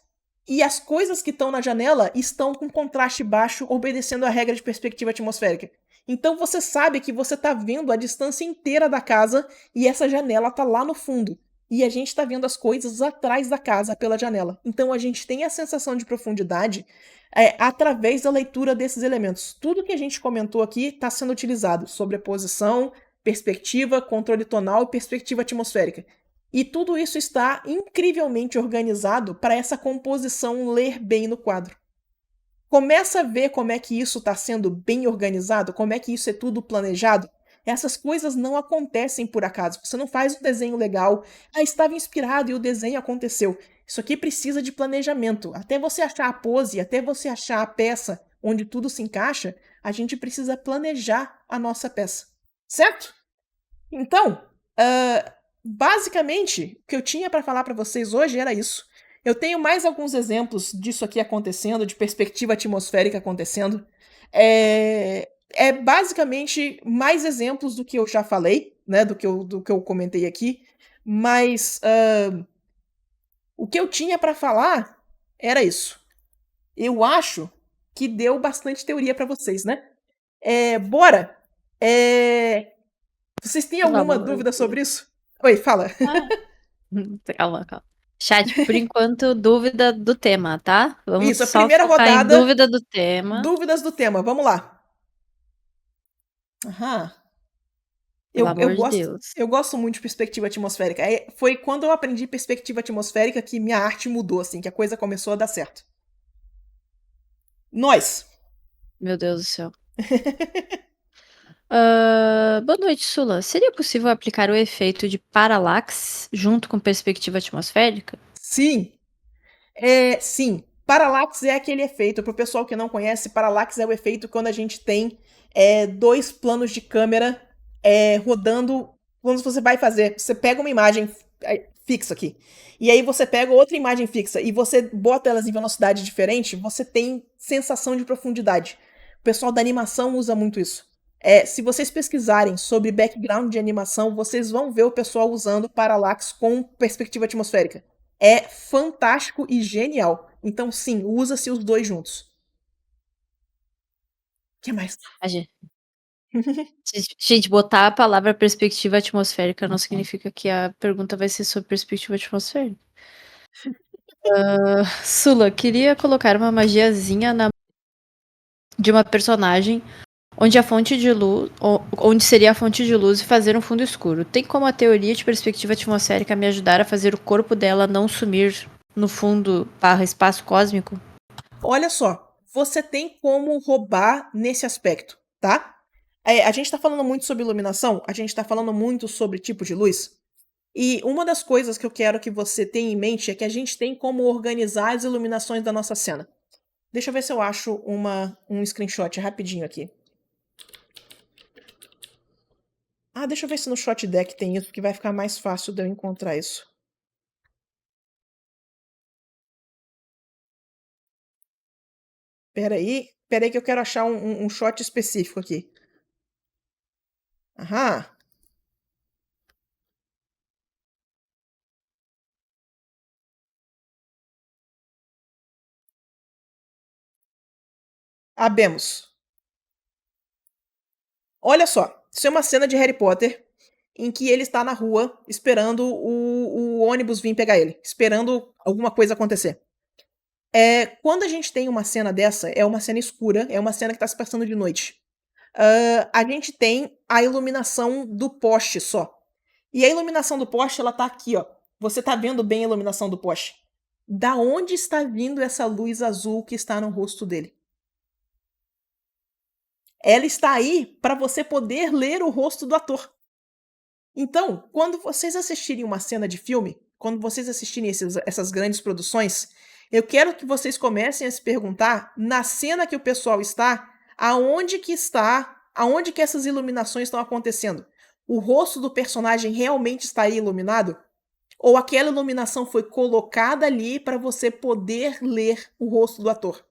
e as coisas que estão na janela estão com contraste baixo, obedecendo a regra de perspectiva atmosférica. Então você sabe que você está vendo a distância inteira da casa e essa janela está lá no fundo. E a gente está vendo as coisas atrás da casa pela janela. Então a gente tem a sensação de profundidade através da leitura desses elementos. Tudo que a gente comentou aqui está sendo utilizado: sobreposição, perspectiva, controle tonal e perspectiva atmosférica. E tudo isso está incrivelmente organizado para essa composição ler bem no quadro. Começa a ver como é que isso está sendo bem organizado, como é que isso é tudo planejado. Essas coisas não acontecem por acaso. Você não faz um desenho legal, estava inspirado e o desenho aconteceu. Isso aqui precisa de planejamento. Até você achar a pose, até você achar a peça onde tudo se encaixa, a gente precisa planejar a nossa peça. Certo? Então, basicamente, o que eu tinha para falar para vocês hoje era isso. Eu tenho mais alguns exemplos disso aqui acontecendo, de perspectiva atmosférica acontecendo. Basicamente mais exemplos do que eu já falei, né, do que eu comentei aqui, mas o que eu tinha para falar era isso. Eu acho que deu bastante teoria para vocês, né? Bora! Vocês têm alguma dúvida sobre isso? Oi, fala. Calma. Chat, por enquanto, dúvida do tema, tá? Vamos isso, a só primeira focar rodada. em dúvida do tema. Dúvidas do tema, vamos lá. Aham. Pelo Eu amor de gosto Deus. eu gosto muito de perspectiva atmosférica. Foi quando eu aprendi perspectiva atmosférica que minha arte mudou, assim, que a coisa começou a dar certo. Nós. Meu Deus do céu. Boa noite, Sula. Seria possível aplicar o efeito de paralaxe junto com perspectiva atmosférica? Sim. Sim. Paralaxe é aquele efeito. Para o pessoal que não conhece, paralaxe é o efeito quando a gente tem dois planos de câmera rodando. Quando você vai fazer, você pega uma imagem fixa aqui. E aí você pega outra imagem fixa e você bota elas em velocidade diferente, você tem sensação de profundidade. O pessoal da animação usa muito isso. Se vocês pesquisarem sobre background de animação, vocês vão ver o pessoal usando parallax com perspectiva atmosférica. É fantástico e genial. Então, sim, usa-se os dois juntos. O que mais? A gente, botar a palavra perspectiva atmosférica não significa que a pergunta vai ser sobre perspectiva atmosférica. Sula, queria colocar uma magiazinha de uma personagem onde a fonte de luz, onde seria a fonte de luz e fazer um fundo escuro. Tem como a teoria de perspectiva atmosférica me ajudar a fazer o corpo dela não sumir no fundo / espaço cósmico? Olha só, você tem como roubar nesse aspecto, tá? A gente tá falando muito sobre iluminação, a gente tá falando muito sobre tipo de luz. E uma das coisas que eu quero que você tenha em mente é que a gente tem como organizar as iluminações da nossa cena. Deixa eu ver se eu acho um screenshot rapidinho aqui. Deixa eu ver se no Shot Deck tem isso, que vai ficar mais fácil de eu encontrar isso. Pera aí que eu quero achar um shot específico aqui. Aham. Habemos. Olha só, isso é uma cena de Harry Potter em que ele está na rua esperando o ônibus vir pegar ele, esperando alguma coisa acontecer. Quando a gente tem uma cena dessa, é uma cena escura, é uma cena que está se passando de noite. A gente tem a iluminação do poste só. E a iluminação do poste, ela tá aqui, ó. Você tá vendo bem a iluminação do poste. Da onde está vindo essa luz azul que está no rosto dele? Ela está aí para você poder ler o rosto do ator. Então, quando vocês assistirem uma cena de filme, quando vocês assistirem essas grandes produções, eu quero que vocês comecem a se perguntar, na cena que o pessoal aonde que essas iluminações estão acontecendo? O rosto do personagem realmente está aí iluminado? Ou aquela iluminação foi colocada ali para você poder ler o rosto do ator?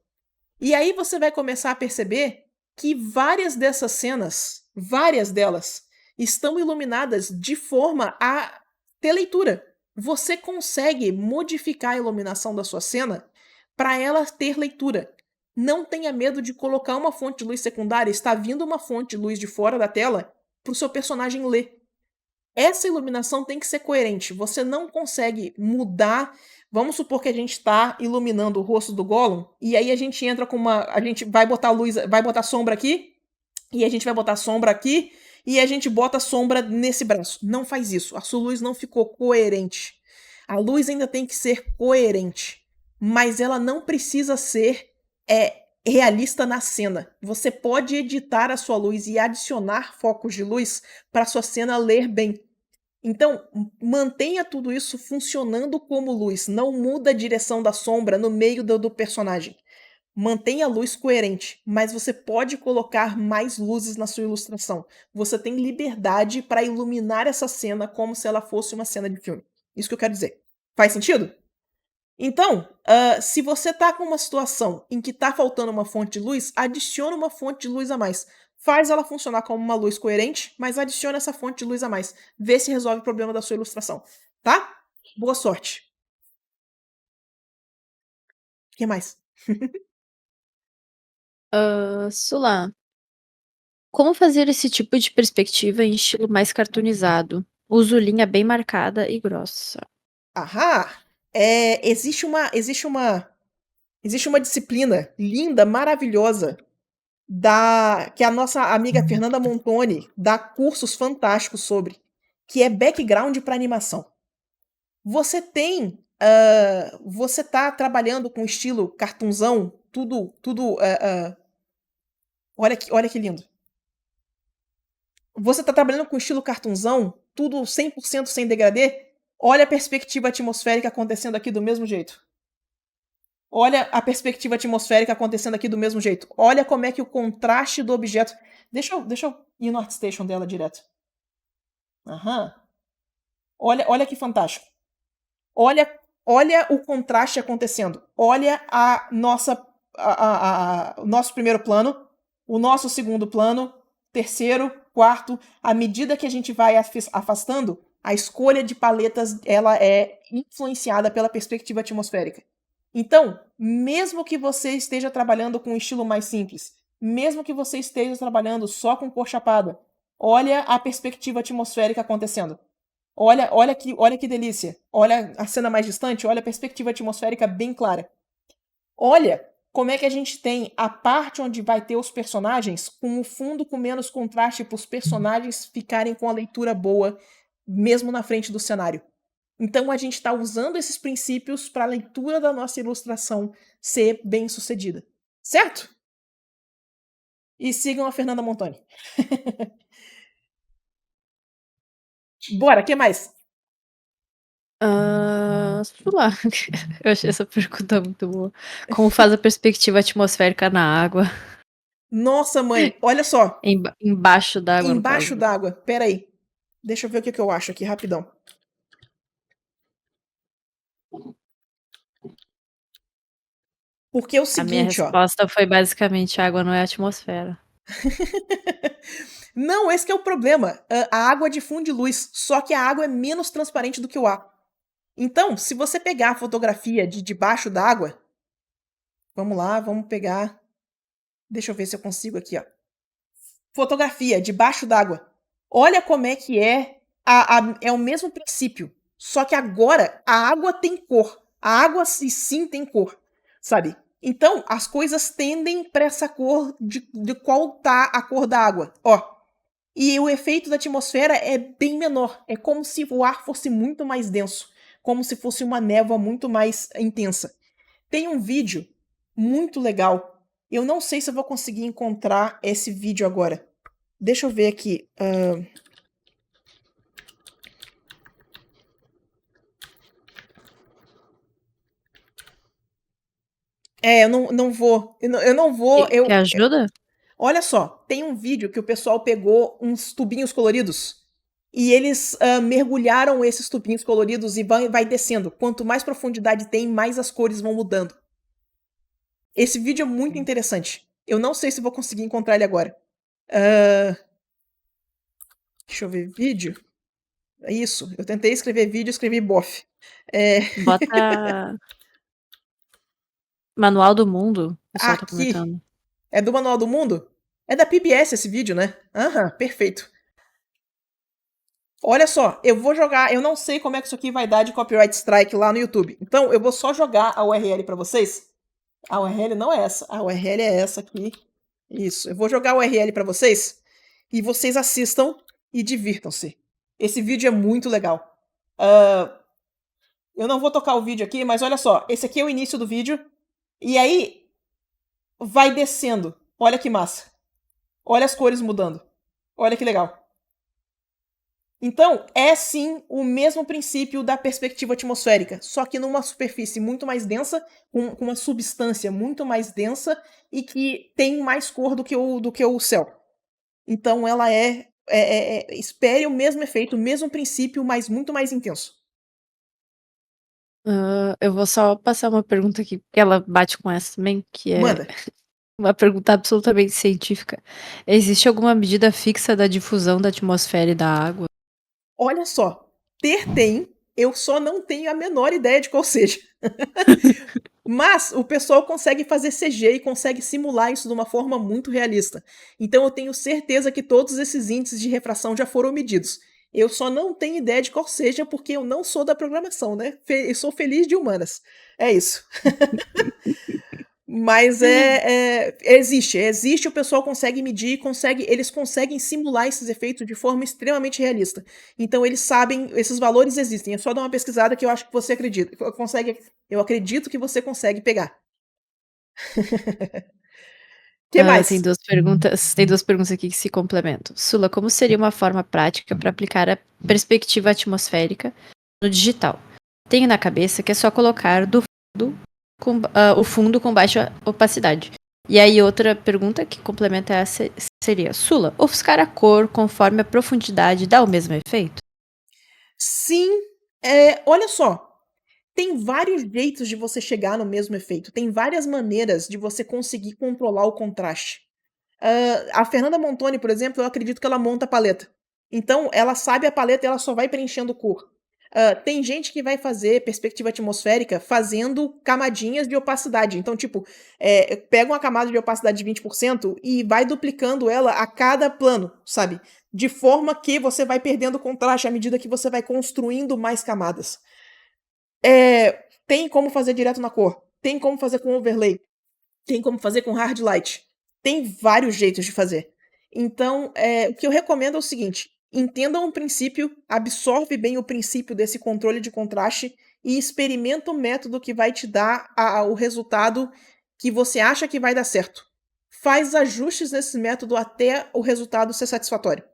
E aí você vai começar a perceber que várias delas, estão iluminadas de forma a ter leitura. Você consegue modificar a iluminação da sua cena para ela ter leitura. Não tenha medo de colocar uma fonte de luz secundária, está vindo uma fonte de luz de fora da tela para o seu personagem ler. Essa iluminação tem que ser coerente. Você não consegue mudar. Vamos supor que a gente está iluminando o rosto do Gollum e aí a gente entra com uma, a gente vai botar luz, vai botar sombra aqui e a gente vai botar sombra aqui e a gente bota sombra nesse braço. Não faz isso. A sua luz não ficou coerente. A luz ainda tem que ser coerente, mas ela não precisa ser realista na cena. Você pode editar a sua luz e adicionar focos de luz para sua cena ler bem. Então, mantenha tudo isso funcionando como luz. Não muda a direção da sombra no meio do personagem. Mantenha a luz coerente, mas você pode colocar mais luzes na sua ilustração. Você tem liberdade para iluminar essa cena como se ela fosse uma cena de filme. Isso que eu quero dizer. Faz sentido? Então, se você está com uma situação em que está faltando uma fonte de luz, adiciona uma fonte de luz a mais. Faz ela funcionar como uma luz coerente, mas adiciona essa fonte de luz a mais. Vê se resolve o problema da sua ilustração. Tá? Boa sorte. O que mais? Sula, como fazer esse tipo de perspectiva em estilo mais cartoonizado? Uso linha bem marcada e grossa. Ahá! Existe uma disciplina linda, maravilhosa, que a nossa amiga Fernanda Montoni dá cursos fantásticos sobre, que é background para animação. Você tem, você tá trabalhando com estilo cartunzão, tudo, olha que lindo. Você tá trabalhando com estilo cartunzão, tudo 100% sem degradê, olha a perspectiva atmosférica acontecendo aqui do mesmo jeito. Olha a perspectiva atmosférica acontecendo aqui do mesmo jeito. Olha como é que o contraste do objeto... Deixa eu ir no ArtStation dela direto. Aham. Olha que fantástico. Olha o contraste acontecendo. Olha o nosso primeiro plano, o nosso segundo plano, terceiro, quarto. À medida que a gente vai afastando, a escolha de paletas ela é influenciada pela perspectiva atmosférica. Então, mesmo que você esteja trabalhando com um estilo mais simples, mesmo que você esteja trabalhando só com cor chapada, olha a perspectiva atmosférica acontecendo. Olha que delícia. Olha a cena mais distante, olha a perspectiva atmosférica bem clara. Olha como é que a gente tem a parte onde vai ter os personagens com o fundo com menos contraste para os personagens ficarem com a leitura boa, mesmo na frente do cenário. Então a gente está usando esses princípios para a leitura da nossa ilustração ser bem sucedida. Certo? E sigam a Fernanda Montoni. Bora, o que mais? Sei lá. Eu achei essa pergunta muito boa. Como faz a perspectiva atmosférica na água? Nossa, mãe, olha só. Embaixo d'água, no Embaixo caso. d'água. Pera aí. Deixa eu ver o que eu acho aqui, rapidão. Porque é o A minha seguinte, ó. resposta foi basicamente: água não é atmosfera. Não, esse que é o problema. A água difunde luz, só que a água é menos transparente do que o ar. Então, se você pegar a fotografia de debaixo d'água, vamos lá, vamos pegar. Deixa eu ver se eu consigo aqui, ó. Fotografia debaixo d'água. Olha como é que é. É o mesmo princípio. Só que agora a água tem cor. A água sim tem cor. Sabe? Então, as coisas tendem para essa cor de qual tá a cor da água. Ó. E o efeito da atmosfera é bem menor. É como se o ar fosse muito mais denso. Como se fosse uma névoa muito mais intensa. Tem um vídeo muito legal. Eu não sei se eu vou conseguir encontrar esse vídeo agora. Deixa eu ver aqui. Eu não vou. Eu não vou. Quer ajuda? Olha só, tem um vídeo que o pessoal pegou uns tubinhos coloridos e eles mergulharam esses tubinhos coloridos e vai descendo. Quanto mais profundidade tem, mais as cores vão mudando. Esse vídeo é muito interessante. Eu não sei se vou conseguir encontrar ele agora. Deixa eu ver. Vídeo. É isso. Eu tentei escrever vídeo, escrevi bof. Bota Manual do Mundo, o pessoal tá Aqui. comentando. É do Manual do Mundo? É da PBS esse vídeo, né? Aham, perfeito. Olha só, eu vou jogar. Eu não sei como é que isso aqui vai dar de copyright strike lá no YouTube. Então eu vou só jogar a URL para vocês. A URL não é essa. A URL é essa aqui. Isso. Eu vou jogar a URL para vocês e vocês assistam e divirtam-se. Esse vídeo é muito legal. Eu não vou tocar o vídeo aqui, mas olha só. Esse aqui é o início do vídeo. E aí vai descendo. Olha que massa. Olha as cores mudando. Olha que legal. Então, é sim o mesmo princípio da perspectiva atmosférica, só que numa superfície muito mais densa, com uma substância muito mais densa e que tem mais cor do que o céu. Então, ela espere o mesmo efeito, o mesmo princípio, mas muito mais intenso. Eu vou só passar uma pergunta aqui, porque ela bate com essa também, que é Manda. uma pergunta absolutamente científica. Existe alguma medida fixa da difusão da atmosfera e da água? Olha só, tem, eu só não tenho a menor ideia de qual seja. Mas o pessoal consegue fazer CG e consegue simular isso de uma forma muito realista. Então eu tenho certeza que todos esses índices de refração já foram medidos. Eu só não tenho ideia de qual seja porque eu não sou da programação, né? Eu sou feliz de humanas. É isso. Mas existe, o pessoal consegue medir, eles conseguem simular esses efeitos de forma extremamente realista. Então eles sabem, esses valores existem, é só dar uma pesquisada que eu acho que você acredita, eu acredito que você consegue pegar. Que Tem mais? 2 perguntas aqui que se complementam. Sula, como seria uma forma prática para aplicar a perspectiva atmosférica no digital? Tenho na cabeça que é só colocar o fundo com baixa opacidade. E aí outra pergunta que complementa essa seria, Sula, ofuscar a cor conforme a profundidade dá o mesmo efeito? Sim, olha só, tem vários jeitos de você chegar no mesmo efeito, tem várias maneiras de você conseguir controlar o contraste. A Fernanda Montoni, por exemplo, eu acredito que ela monta a paleta. Então, ela sabe a paleta e ela só vai preenchendo cor. Tem gente que vai fazer perspectiva atmosférica fazendo camadinhas de opacidade. Então, tipo, pega uma camada de opacidade de 20% e vai duplicando ela a cada plano, sabe? De forma que você vai perdendo contraste à medida que você vai construindo mais camadas. Tem como fazer direto na cor, tem como fazer com overlay, tem como fazer com hard light. Tem vários jeitos de fazer. Então, o que eu recomendo é o seguinte: entenda um princípio, absorve bem o princípio desse controle de contraste e experimenta o método que vai te dar o resultado que você acha que vai dar certo. Faz ajustes nesse método até o resultado ser satisfatório.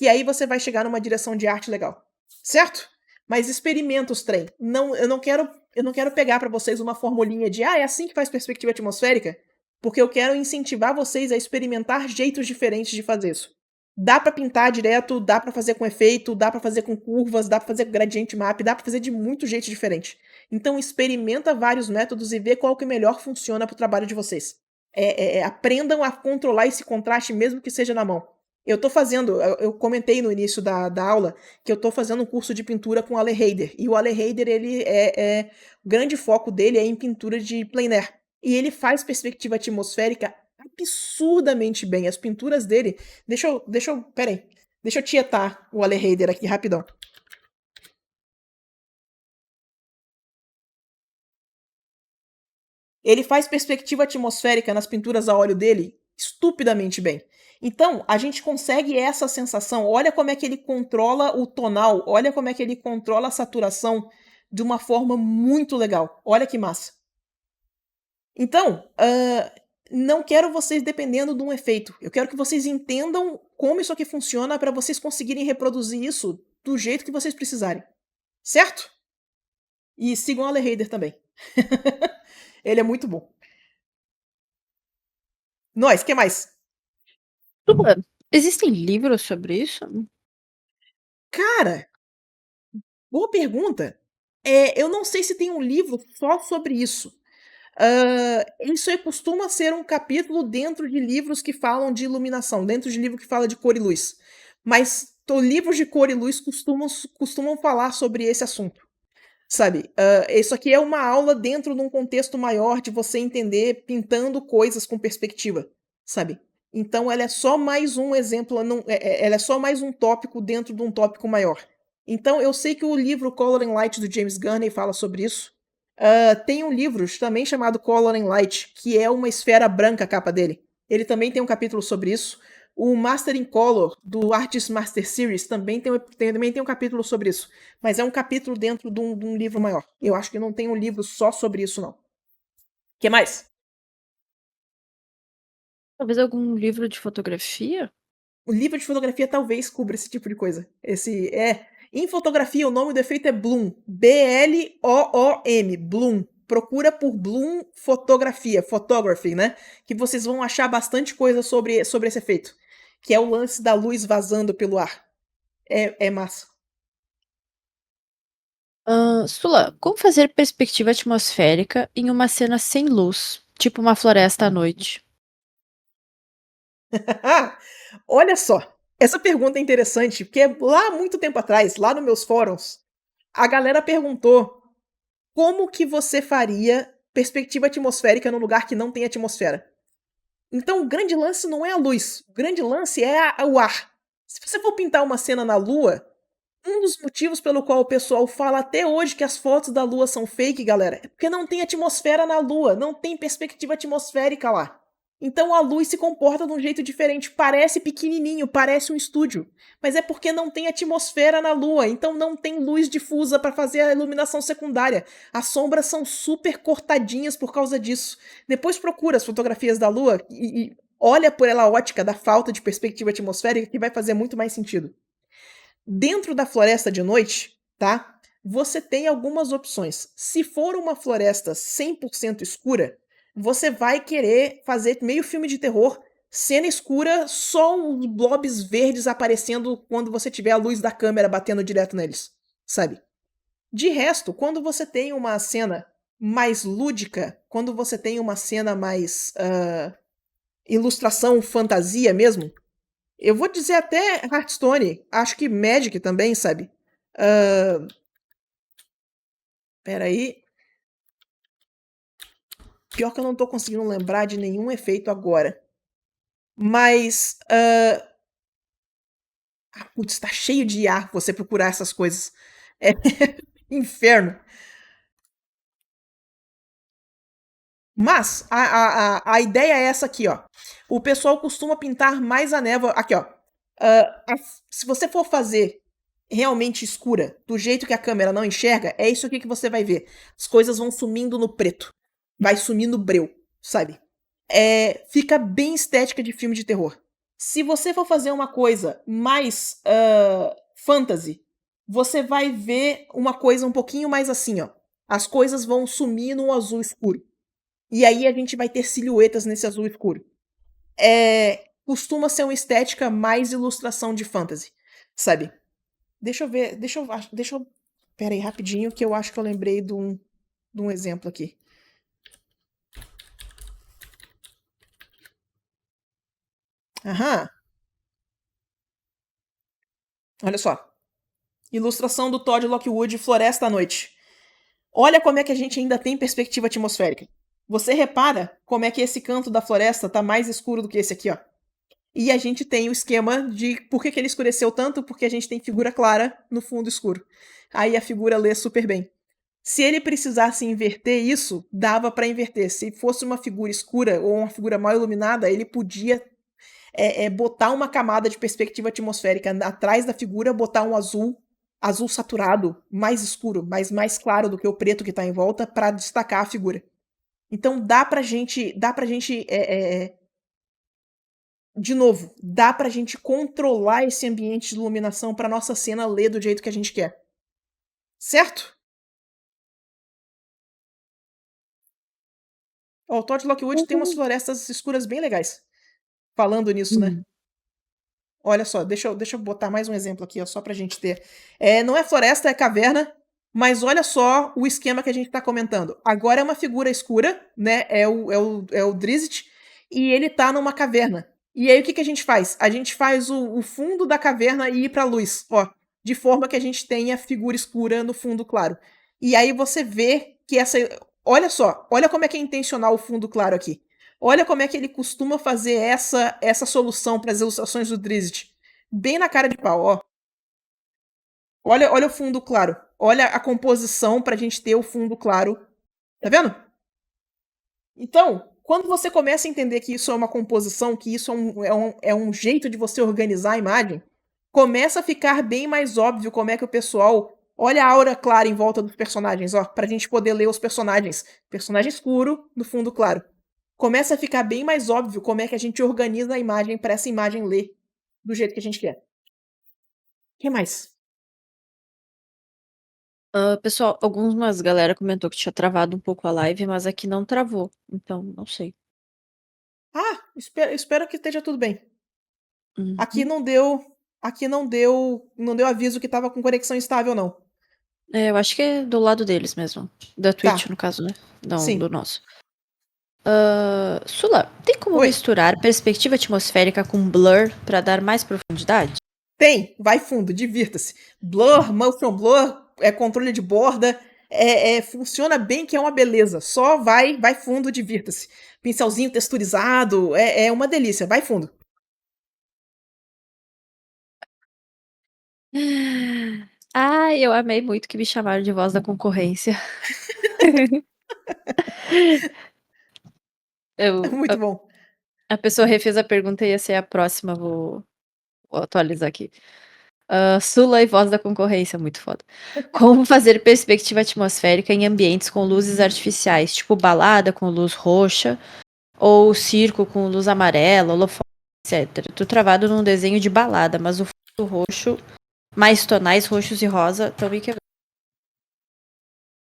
E aí você vai chegar numa direção de arte legal. Certo? Mas experimenta os trem. Não, eu não quero pegar para vocês uma formulinha de é assim que faz perspectiva atmosférica, porque eu quero incentivar vocês a experimentar jeitos diferentes de fazer isso. Dá para pintar direto, dá para fazer com efeito, dá para fazer com curvas, dá para fazer com gradient map, dá para fazer de muito jeito diferente. Então experimenta vários métodos e vê qual que melhor funciona para o trabalho de vocês. Aprendam a controlar esse contraste mesmo que seja na mão. Eu comentei no início da aula que eu tô fazendo um curso de pintura com o Ale Heider. E o Ale Heider, o grande foco dele é em pintura de plein air. E ele faz perspectiva atmosférica absurdamente bem. As pinturas dele. Pera aí. Deixa eu tietar o Ale Heider aqui rapidão. Ele faz perspectiva atmosférica nas pinturas a óleo dele estupidamente bem. Então, a gente consegue essa sensação. Olha como é que ele controla o tonal, olha como é que ele controla a saturação de uma forma muito legal. Olha que massa. Então, não quero vocês dependendo de um efeito. Eu quero que vocês entendam como isso aqui funciona para vocês conseguirem reproduzir isso do jeito que vocês precisarem. Certo? E sigam o Ale Heider também. Ele é muito bom. Nós, que mais? Sula, existem livros sobre isso? Cara, boa pergunta. Eu não sei se tem um livro só sobre isso. Isso costuma ser um capítulo dentro de livros que falam de iluminação, dentro de livro que fala de cor e luz. Mas livros de cor e luz costumam falar sobre esse assunto, sabe? Isso aqui é uma aula dentro de um contexto maior de você entender pintando coisas com perspectiva, sabe? Então ela é só mais um exemplo, ela é só mais um tópico dentro de um tópico maior. Então eu sei que o livro Color and Light do James Gurney fala sobre isso. Tem um livro também chamado Color and Light, que é uma esfera branca a capa dele. Ele também tem um capítulo sobre isso. O Master in Color, do Artist Master Series, também tem um capítulo sobre isso. Mas é um capítulo dentro de um livro maior. Eu acho que não tem um livro só sobre isso, não. O que mais? Talvez algum livro de fotografia? O livro de fotografia talvez cubra esse tipo de coisa. Em fotografia, o nome do efeito é Bloom. B-L-O-O-M. Bloom. Procura por Bloom Fotografia, Photography, né? Que vocês vão achar bastante coisa sobre esse efeito. Que é o lance da luz vazando pelo ar. É massa. Sula, como fazer perspectiva atmosférica em uma cena sem luz, tipo uma floresta à noite? Olha só, essa pergunta é interessante, porque lá muito tempo atrás, lá nos meus fóruns, a galera perguntou como que você faria perspectiva atmosférica num lugar que não tem atmosfera. Então o grande lance não é a luz, o grande lance é o ar. Se você for pintar uma cena na lua, Um dos motivos pelo qual o pessoal fala até hoje que as fotos da Lua são fake, galera, é porque não tem atmosfera na Lua, não tem perspectiva atmosférica lá. Então a luz se comporta de um jeito diferente, parece pequenininho, parece um estúdio, mas é porque não tem atmosfera na Lua, então não tem luz difusa para fazer a iluminação secundária. As sombras são super cortadinhas por causa disso. Depois procura as fotografias da Lua e olha por ela a ótica da falta de perspectiva atmosférica que vai fazer muito mais sentido. Dentro da floresta de noite, tá? Você tem algumas opções. Se for uma floresta 100% escura, você vai querer fazer meio filme de terror, cena escura, só os blobs verdes aparecendo quando você tiver a luz da câmera batendo direto neles, sabe? De resto, quando você tem uma cena mais lúdica, quando você tem uma cena mais ilustração fantasia mesmo, eu vou dizer até Hearthstone, acho que Magic também, sabe? Hã, espera aí. Pior que eu não tô conseguindo lembrar de nenhum efeito agora. Mas, putz, tá cheio de IA você procurar essas coisas. É inferno. Mas a ideia é essa aqui, ó. O pessoal costuma pintar mais a névoa aqui, ó. Se você for fazer realmente escura, do jeito que a câmera não enxerga, é isso aqui que você vai ver. As coisas vão sumindo no preto. Vai sumindo no breu, sabe? Fica bem estética de filme de terror. Se você for fazer uma coisa mais fantasy, você vai ver uma coisa um pouquinho mais assim, ó. As coisas vão sumir num azul escuro. E aí a gente vai ter silhuetas nesse azul escuro. Costuma ser uma estética mais ilustração de fantasy, sabe? Deixa eu ver, deixa eu. Pera aí, rapidinho, que eu acho que eu lembrei de um exemplo aqui. Aham. Olha só. Ilustração do Todd Lockwood, Floresta à Noite. Olha como é que a gente ainda tem perspectiva atmosférica. Você repara como é que esse canto da floresta tá mais escuro do que esse aqui, ó. E a gente tem o esquema de por que ele escureceu tanto, porque a gente tem figura clara no fundo escuro. Aí a figura lê super bem. Se ele precisasse inverter isso, dava para inverter. Se fosse uma figura escura ou uma figura mal iluminada, ele podia botar uma camada de perspectiva atmosférica atrás da figura, botar um azul saturado, mais escuro, mas mais claro do que o preto que está em volta, para destacar a figura. Então dá pra gente de novo, dá pra gente controlar esse ambiente de iluminação para nossa cena ler do jeito que a gente quer. Certo? Ó, o Todd Lockwood tem umas florestas escuras bem legais. Falando nisso, né? Hum. Olha só, deixa eu botar mais um exemplo aqui, ó, só pra gente ter. Não é floresta, é caverna, mas olha só o esquema que a gente tá comentando. Agora é uma figura escura, né? É o Drizzt, e ele tá numa caverna. E aí o que, que a gente faz? A gente faz o fundo da caverna ir pra luz, ó. De forma que a gente tenha figura escura no fundo claro. E aí você vê que essa. Olha só, olha como é que é intencional o fundo claro aqui. Olha como é que ele costuma fazer essa solução para as ilustrações do Drizzt. Bem na cara de pau, ó. Olha o fundo claro. Olha a composição para a gente ter o fundo claro. Tá vendo? Então, quando você começa a entender que isso é uma composição, que isso é um jeito de você organizar a imagem, começa a ficar bem mais óbvio como é que o pessoal olha a aura clara em volta dos personagens, ó, pra gente poder ler os personagens. Personagem escuro no fundo claro. Começa a ficar bem mais óbvio como é que a gente organiza a imagem para essa imagem ler do jeito que a gente quer. O que mais? Pessoal, algumas galera comentou que tinha travado um pouco a live, mas aqui não travou. Então, não sei. Espero que esteja tudo bem. Aqui Uhum. não deu, aqui não deu aviso que estava com conexão instável não. Eu acho que é do lado deles mesmo. Da Twitch, Tá, no caso, né? Não, sim. do nosso. Sula, tem como Oi. misturar perspectiva atmosférica com blur pra dar mais profundidade? Tem, vai fundo, divirta-se. Blur, motion blur, controle de borda, funciona bem que é uma beleza. Só vai fundo, divirta-se. Pincelzinho texturizado, é uma delícia, vai fundo. Ai, eu amei muito que me chamaram de voz da concorrência. Eu, Muito bom. a pessoa refez a pergunta e ia ser a próxima, vou atualizar aqui. Sula e voz da concorrência, muito foda. Como fazer perspectiva atmosférica em ambientes com luzes artificiais, tipo balada com luz roxa, ou circo com luz amarela, holofote, etc. Tô travado num desenho de balada, mas o fundo roxo, mais tonais roxos e rosa, estão me quebrando.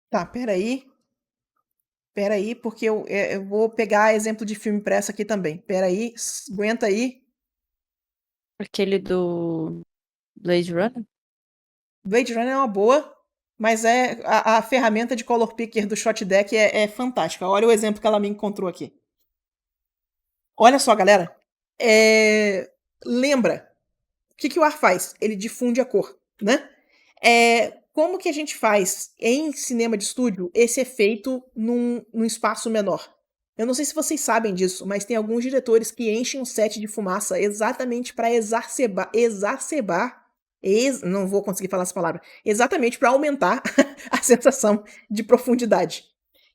Tá, peraí. Peraí, porque eu vou pegar exemplo de filme pra essa aqui também. Peraí, aguenta aí. Aquele do Blade Runner? Blade Runner é uma boa, mas a ferramenta de color picker do Shot Deck é fantástica. Olha o exemplo que ela me encontrou aqui. Olha só, galera. Lembra, o que o ar faz? Ele difunde a cor, né? Como que a gente faz em cinema de estúdio esse efeito num espaço menor? Eu não sei se vocês sabem disso, mas tem alguns diretores que enchem um set de fumaça exatamente para não vou conseguir falar essa palavra, exatamente para aumentar a sensação de profundidade.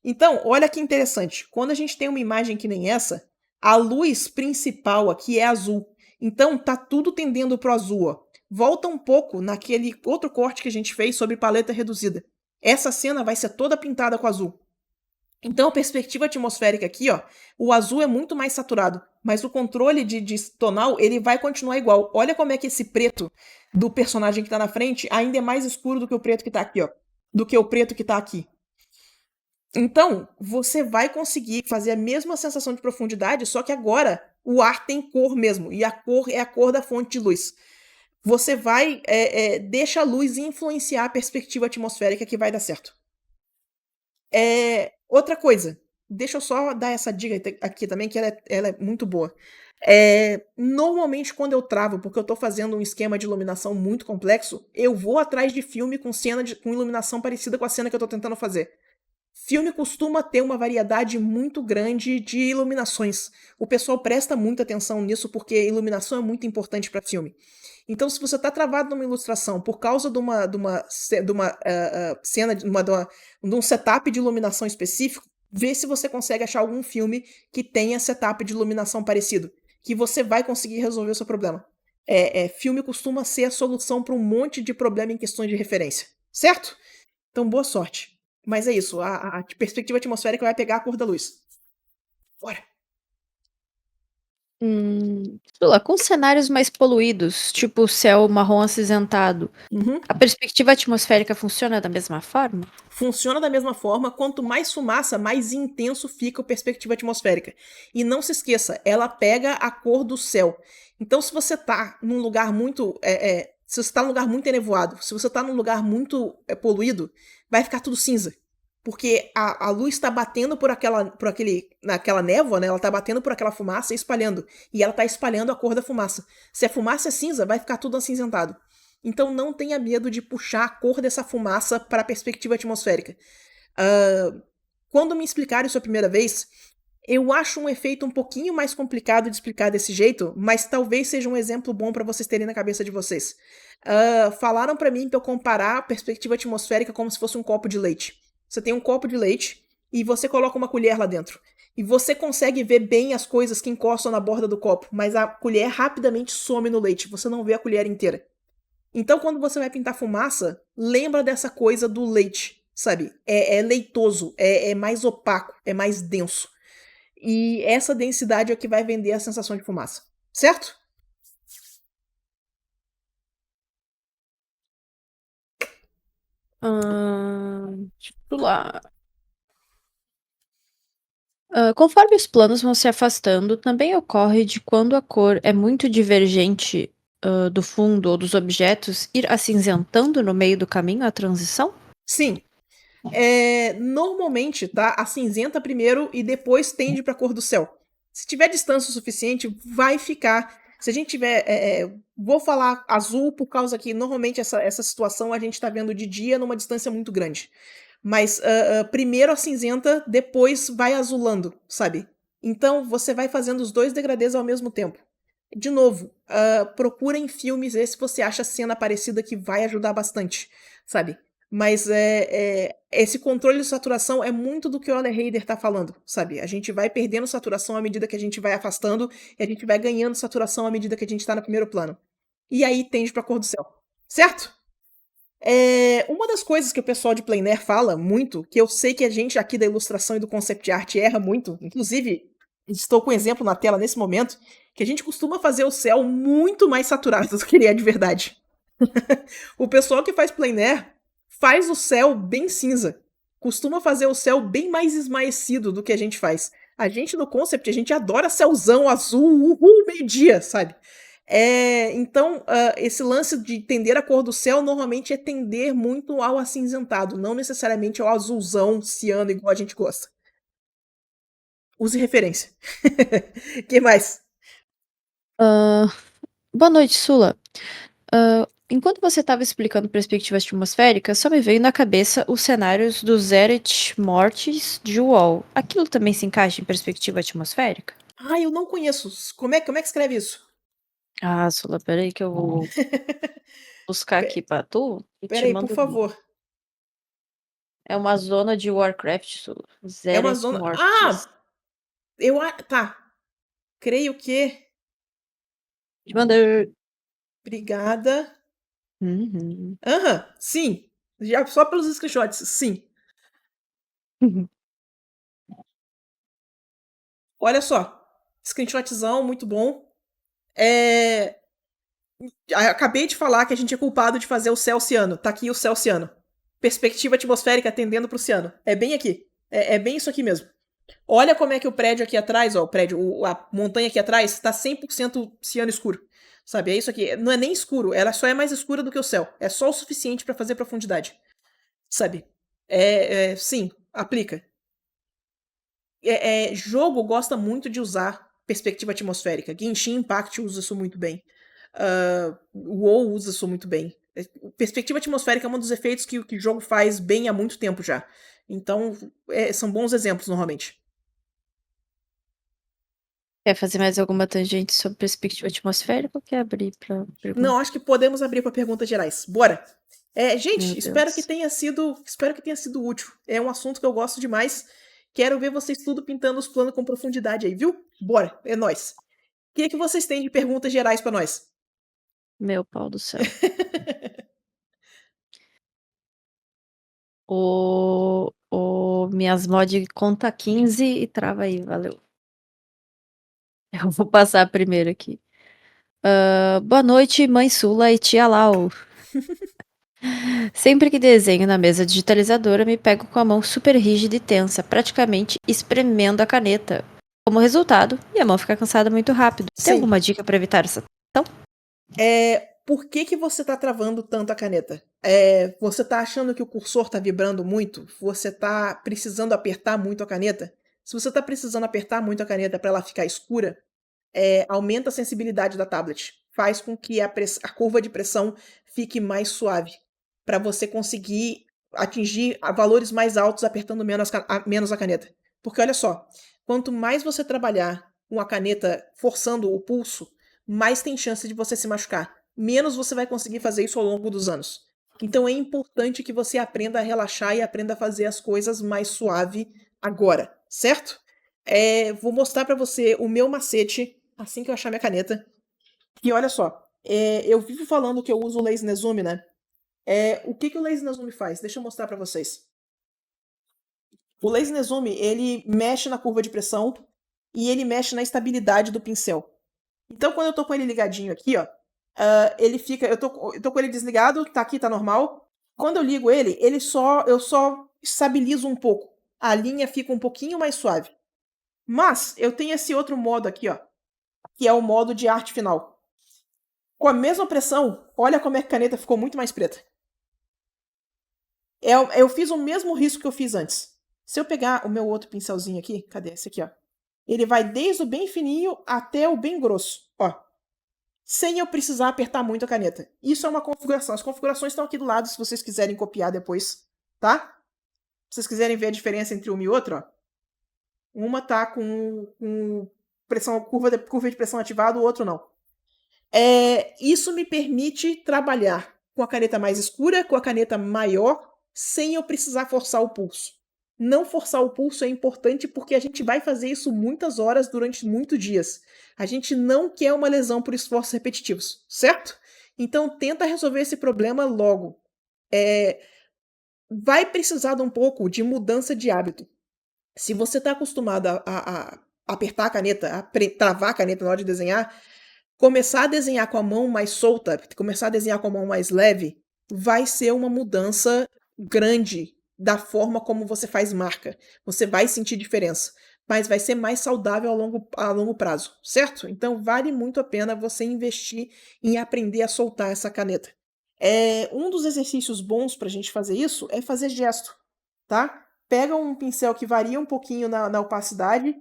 Então, olha que interessante. Quando a gente tem uma imagem que nem essa, a luz principal aqui é azul. Então, tá tudo tendendo pro azul, ó. Volta um pouco naquele outro corte que a gente fez sobre paleta reduzida. Essa cena vai ser toda pintada com azul. Então, a perspectiva atmosférica aqui, ó, o azul é muito mais saturado, mas o controle de tonal, ele vai continuar igual. Olha como é que esse preto do personagem que tá na frente ainda é mais escuro do que o preto que tá aqui, ó. Do que o preto que tá aqui. Então, você vai conseguir fazer a mesma sensação de profundidade, só que agora o ar tem cor mesmo, e a cor é a cor da fonte de luz. Você vai, deixa a luz influenciar a perspectiva atmosférica que vai dar certo. Outra coisa, deixa eu só dar essa dica aqui também, que ela é muito boa. Normalmente, quando eu travo, porque eu tô fazendo um esquema de iluminação muito complexo, eu vou atrás de filme com com iluminação parecida com a cena que eu tô tentando fazer. Filme costuma ter uma variedade muito grande de iluminações. O pessoal presta muita atenção nisso porque iluminação é muito importante para filme. Então, se você está travado numa ilustração por causa cena, de um setup de iluminação específico, vê se você consegue achar algum filme que tenha setup de iluminação parecido, que você vai conseguir resolver o seu problema. Filme costuma ser a solução para um monte de problema em questões de referência, certo? Então, boa sorte. Mas é isso, a perspectiva atmosférica vai pegar a cor da luz. Bora! Sula, com cenários mais poluídos, tipo céu marrom acinzentado, Uhum. a perspectiva atmosférica funciona da mesma forma? Funciona da mesma forma, quanto mais fumaça, mais intenso fica a perspectiva atmosférica. E não se esqueça, ela pega a cor do céu. Então, se você tá num lugar muito. Se você tá num lugar muito enevoado, se você tá num lugar muito poluído, vai ficar tudo cinza. Porque a luz está batendo naquela névoa, né? Ela tá batendo por aquela fumaça e espalhando. E ela tá espalhando a cor da fumaça. Se a fumaça é cinza, vai ficar tudo acinzentado. Então não tenha medo de puxar a cor dessa fumaça para a perspectiva atmosférica. Quando me explicaram isso a primeira vez, eu acho um efeito um pouquinho mais complicado de explicar desse jeito, mas talvez seja um exemplo bom para vocês terem na cabeça de vocês. Falaram para mim para eu comparar a perspectiva atmosférica como se fosse um copo de leite. Você tem um copo de leite e você coloca uma colher lá dentro. E você consegue ver bem as coisas que encostam na borda do copo, mas a colher rapidamente some no leite, você não vê a colher inteira. Então, quando você vai pintar fumaça, lembra dessa coisa do leite, sabe? É leitoso, é mais opaco, é mais denso. E essa densidade é o que vai vender a sensação de fumaça, certo? Lá. Conforme os planos vão se afastando, também ocorre de quando a cor é muito divergente do fundo ou dos objetos, ir acinzentando no meio do caminho a transição? Sim. Normalmente, tá? Acinzenta primeiro e depois tende para a cor do céu. Se tiver distância o suficiente, vai ficar. Se a gente tiver. Vou falar azul por causa que normalmente essa situação a gente está vendo de dia numa distância muito grande. Mas primeiro acinzenta, depois vai azulando, sabe? Então você vai fazendo os dois degradês ao mesmo tempo. De novo, procura em filmes, ver se você acha cena parecida que vai ajudar bastante, sabe? Mas esse controle de saturação é muito do que o Allerheider tá falando, sabe? A gente vai perdendo saturação à medida que a gente vai afastando, e a gente vai ganhando saturação à medida que a gente tá no primeiro plano. E aí tende pra cor do céu. Certo? Uma das coisas que o pessoal de plein air fala muito, que eu sei que a gente aqui da ilustração e do concept art erra muito, inclusive estou com um exemplo na tela nesse momento, que a gente costuma fazer o céu muito mais saturado do que ele é de verdade. O pessoal que faz plein air faz o céu bem cinza. Costuma fazer o céu bem mais esmaecido do que a gente faz. A gente no concept, a gente adora céuzão azul, uhul, meio-dia, sabe? Então, esse lance de tender a cor do céu normalmente é tender muito ao acinzentado, não necessariamente ao azulzão ciano igual a gente gosta. Use referência. Que mais? Boa noite, Sula. Enquanto você estava explicando perspectiva atmosférica, só me veio na cabeça os cenários do Zereth Mortis de Wall. Aquilo também se encaixa em perspectiva atmosférica? Eu não conheço. Como é que escreve isso? Ah, Sula, peraí que eu vou buscar aqui pra tu e te Peraí, por mando o link. favor. É uma zona de Warcraft, Sula. É uma Zereth zona. Mortis. Tá. Creio que. Te mandei. Obrigada. Uhum. Sim. Já só pelos screenshots, sim. Olha só. Screenshotzão, muito bom. Acabei de falar que a gente é culpado de fazer o céu oceano. Tá aqui o céu oceano. Perspectiva atmosférica tendendo pro oceano. É bem aqui. É bem isso aqui mesmo. Olha como é que o prédio aqui atrás, ó, a montanha aqui atrás, tá 100% ciano escuro. Sabe? É isso aqui. Não é nem escuro, ela só é mais escura do que o céu. É só o suficiente pra fazer profundidade. Sabe? Sim, aplica. Jogo gosta muito de usar perspectiva atmosférica. Genshin Impact usa isso muito bem. O WoW usa isso muito bem. Perspectiva atmosférica é um dos efeitos que o jogo faz bem há muito tempo já. Então, são bons exemplos normalmente. Quer fazer mais alguma tangente sobre perspectiva atmosférica ou quer abrir pra pergunta? Não, acho que podemos abrir para perguntas gerais. Bora! Gente, Meu espero que Deus. tenha sido útil. É um assunto que eu gosto demais. Quero ver vocês tudo pintando os planos com profundidade aí, viu? Bora, é nóis. O que vocês têm de perguntas gerais para nós? Meu pau do céu. O minhas mod conta 15 e trava aí, valeu. Eu vou passar primeiro aqui. Boa noite, mãe Sula e tia Lau. Sempre que desenho na mesa digitalizadora, me pego com a mão super rígida e tensa, praticamente espremendo a caneta. Como resultado, minha mão fica cansada muito rápido. Tem Sim. alguma dica para evitar essa? Por que você tá travando tanto a caneta? Você tá achando que o cursor tá vibrando muito? Você tá precisando apertar muito a caneta? Se você tá precisando apertar muito a caneta para ela ficar escura, aumenta a sensibilidade da tablet. Faz com que a curva de pressão fique mais suave. Para você conseguir atingir valores mais altos apertando menos a caneta. Porque olha só, quanto mais você trabalhar com a caneta forçando o pulso, mais tem chance de você se machucar. Menos você vai conseguir fazer isso ao longo dos anos. Então é importante que você aprenda a relaxar e aprenda a fazer as coisas mais suave agora, certo? Vou mostrar para você o meu macete assim que eu achar minha caneta. E olha só, eu vivo falando que eu uso o Lazy Nezumi, né? O que o Lazy Nezumi faz? Deixa eu mostrar para vocês. O Lazy Nezumi, ele mexe na curva de pressão e ele mexe na estabilidade do pincel. Então, quando eu tô com ele ligadinho aqui, ó, ele fica. Eu tô com ele desligado, tá aqui, tá normal. Quando eu ligo ele, eu só estabilizo um pouco. A linha fica um pouquinho mais suave. Mas eu tenho esse outro modo aqui, ó, que é o modo de arte final. Com a mesma pressão, olha como é que a caneta ficou muito mais preta. Eu fiz o mesmo risco que eu fiz antes. Se eu pegar o meu outro pincelzinho aqui, cadê esse aqui, ó? Ele vai desde o bem fininho até o bem grosso, ó. Sem eu precisar apertar muito a caneta. Isso é uma configuração. As configurações estão aqui do lado se vocês quiserem copiar depois, tá? Se vocês quiserem ver a diferença entre uma e outra, ó. Uma tá com curva de pressão ativada, o outro não. Isso me permite trabalhar com a caneta mais escura, com a caneta maior, sem eu precisar forçar o pulso. Não forçar o pulso é importante porque a gente vai fazer isso muitas horas durante muitos dias. A gente não quer uma lesão por esforços repetitivos, certo? Então tenta resolver esse problema logo. Vai precisar de um pouco de mudança de hábito. Se você está acostumado a apertar a caneta, a travar a caneta na hora de desenhar, começar a desenhar com a mão mais solta, começar a desenhar com a mão mais leve, vai ser uma mudança grande da forma como você faz marca. Você vai sentir diferença, mas vai ser mais saudável a longo prazo, certo? Então vale muito a pena você investir em aprender a soltar essa caneta. Um dos exercícios bons para a gente fazer isso é fazer gesto, tá? Pega um pincel que varia um pouquinho na opacidade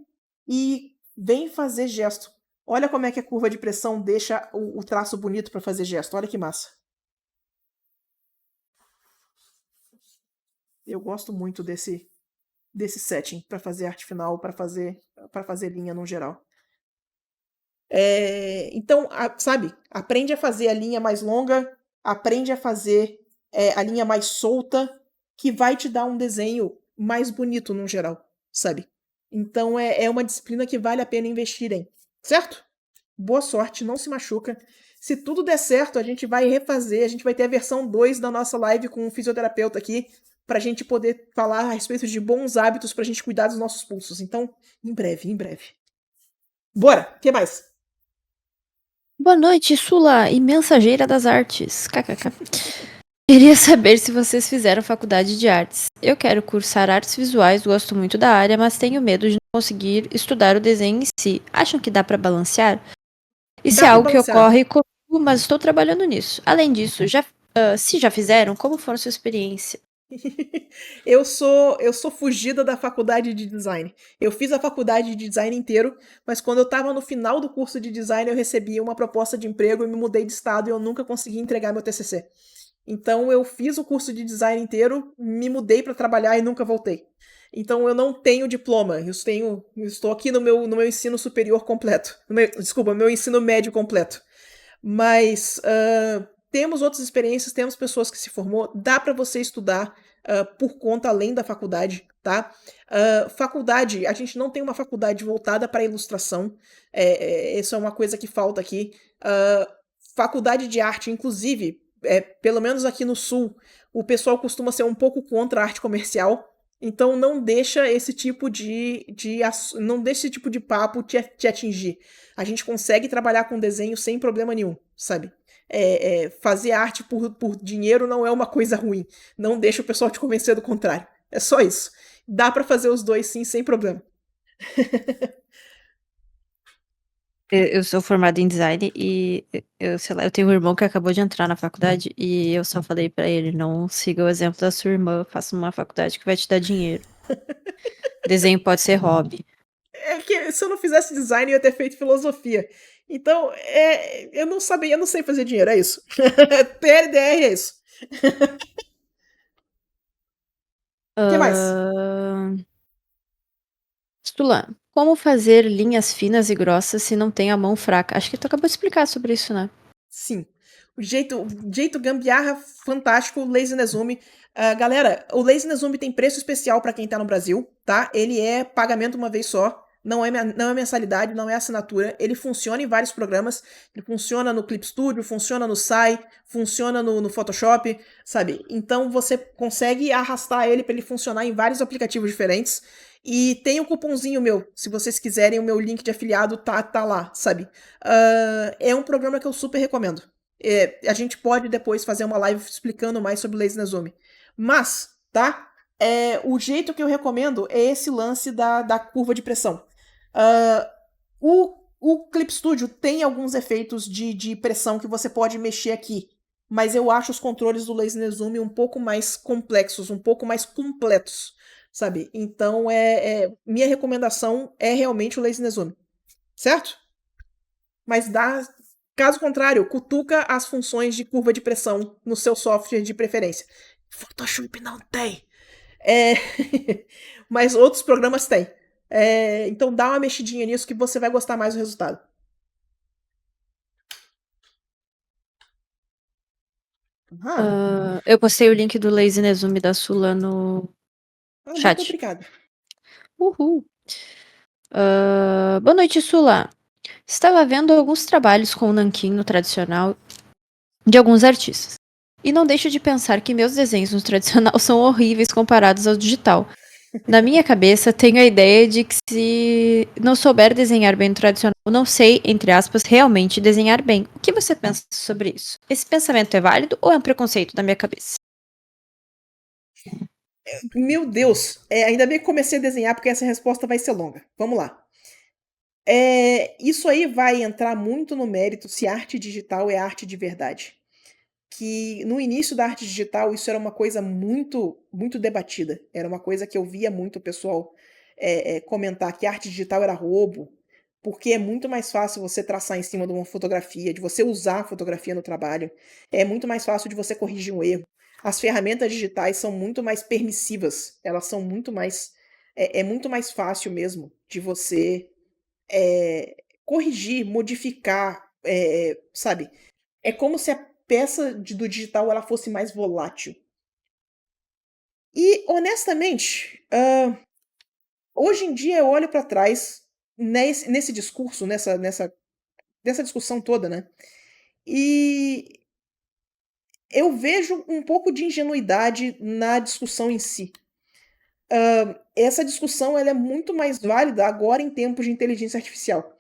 e vem fazer gesto. Olha como é que a curva de pressão deixa o traço bonito para fazer gesto. Olha que massa. Eu gosto muito desse setting para fazer arte final, para fazer linha no geral. Então, sabe, aprende a fazer a linha mais longa, aprende a fazer a linha mais solta, que vai te dar um desenho mais bonito no geral, sabe? Então é uma disciplina que vale a pena investir em, certo? Boa sorte, não se machuca. Se tudo der certo, a gente vai refazer, a gente vai ter a versão 2 da nossa live com um fisioterapeuta aqui, pra gente poder falar a respeito de bons hábitos pra gente cuidar dos nossos pulsos. Então, em breve, em breve. Bora, o que mais? Boa noite, Sula e mensageira das artes. KKK. Queria saber se vocês fizeram faculdade de artes. Eu quero cursar artes visuais, gosto muito da área, mas tenho medo de não conseguir estudar o desenho em si. Acham que dá pra balancear? Isso Dá é pra algo que balancear. ocorre comigo, mas estou trabalhando nisso. Além disso, se já fizeram, como foi a sua experiência? Eu sou fugida da faculdade de design. Eu fiz a faculdade de design inteiro, mas quando eu estava no final do curso de design, eu recebi uma proposta de emprego e me mudei de estado e eu nunca consegui entregar meu TCC. Então eu fiz o curso de design inteiro, me mudei para trabalhar e nunca voltei. Então eu não tenho diploma, eu estou aqui no meu ensino superior completo. Desculpa, meu ensino médio completo. Mas temos outras experiências, temos pessoas que se formou, dá para você estudar por conta além da faculdade, tá? Faculdade, a gente não tem uma faculdade voltada para ilustração, isso é uma coisa que falta aqui. Faculdade de arte, inclusive, pelo menos aqui no sul, o pessoal costuma ser um pouco contra a arte comercial, então não deixa esse tipo não deixa esse tipo de papo te atingir. A gente consegue trabalhar com desenho sem problema nenhum, sabe? Fazer arte por dinheiro não é uma coisa ruim. Não deixa o pessoal te convencer do contrário. É só isso. Dá pra fazer os dois sim, sem problema. Eu sou formada em design e sei lá, eu tenho um irmão que acabou de entrar na faculdade e eu só falei pra ele, não siga o exemplo da sua irmã, faça uma faculdade que vai te dar dinheiro. Desenho pode ser hobby. É que se eu não fizesse design, eu ia ter feito filosofia. Então, eu não sei fazer dinheiro, é isso. TLDR é isso. O que mais? Stulan, como fazer linhas finas e grossas se não tem a mão fraca? Acho que tu acabou de explicar sobre isso, né? Sim. O jeito gambiarra fantástico, Lazy Nezumi. Galera, o Lazy Nezumi tem preço especial para quem tá no Brasil, tá? Ele é pagamento uma vez só. Não é mensalidade, não é assinatura. Ele funciona em vários programas. Ele funciona no Clip Studio, funciona no Sai, funciona no Photoshop, sabe? Então você consegue arrastar ele para ele funcionar em vários aplicativos diferentes. E tem um cupomzinho meu. Se vocês quiserem, o meu link de afiliado tá lá, sabe? É um programa que eu super recomendo. A gente pode depois fazer uma live explicando mais sobre Lazy Nezumi. Mas, tá? O jeito que eu recomendo é esse lance da curva de pressão. O Clip Studio tem alguns efeitos de pressão que você pode mexer aqui, mas eu acho os controles do Lazy Nezumi um pouco mais complexos, um pouco mais completos, sabe? Então, minha recomendação é realmente o Lazy Nezumi, certo? Mas caso contrário, cutuca as funções de curva de pressão no seu software de preferência. Photoshop não tem. Mas outros programas têm. Então dá uma mexidinha nisso que você vai gostar mais do resultado. Eu postei o link do Lazy Nezumi da Sula no Muito chat. obrigado. Uhul. Boa noite, Sula. Estava vendo alguns trabalhos com o nanquim no tradicional de alguns artistas. E não deixo de pensar que meus desenhos no tradicional são horríveis comparados ao digital. Na minha cabeça, tenho a ideia de que se não souber desenhar bem no tradicional, não sei, entre aspas, realmente desenhar bem. O que você pensa sobre isso? Esse pensamento é válido ou é um preconceito da minha cabeça? Meu Deus, ainda bem que comecei a desenhar, porque essa resposta vai ser longa. Vamos lá. Isso aí vai entrar muito no mérito se arte digital é arte de verdade. Que no início da arte digital isso era uma coisa muito debatida. Era uma coisa que eu via muito o pessoal comentar que arte digital era roubo, porque é muito mais fácil você traçar em cima de uma fotografia, de você usar a fotografia no trabalho. É muito mais fácil de você corrigir um erro. As ferramentas digitais são muito mais permissivas. Elas são muito mais. É muito mais fácil mesmo de você corrigir, modificar, sabe? É como se a peça do digital ela fosse mais volátil. E, honestamente, hoje em dia eu olho para trás nesse discurso, nessa discussão toda, né? E eu vejo um pouco de ingenuidade na discussão em si. Essa discussão ela é muito mais válida agora em tempos de inteligência artificial.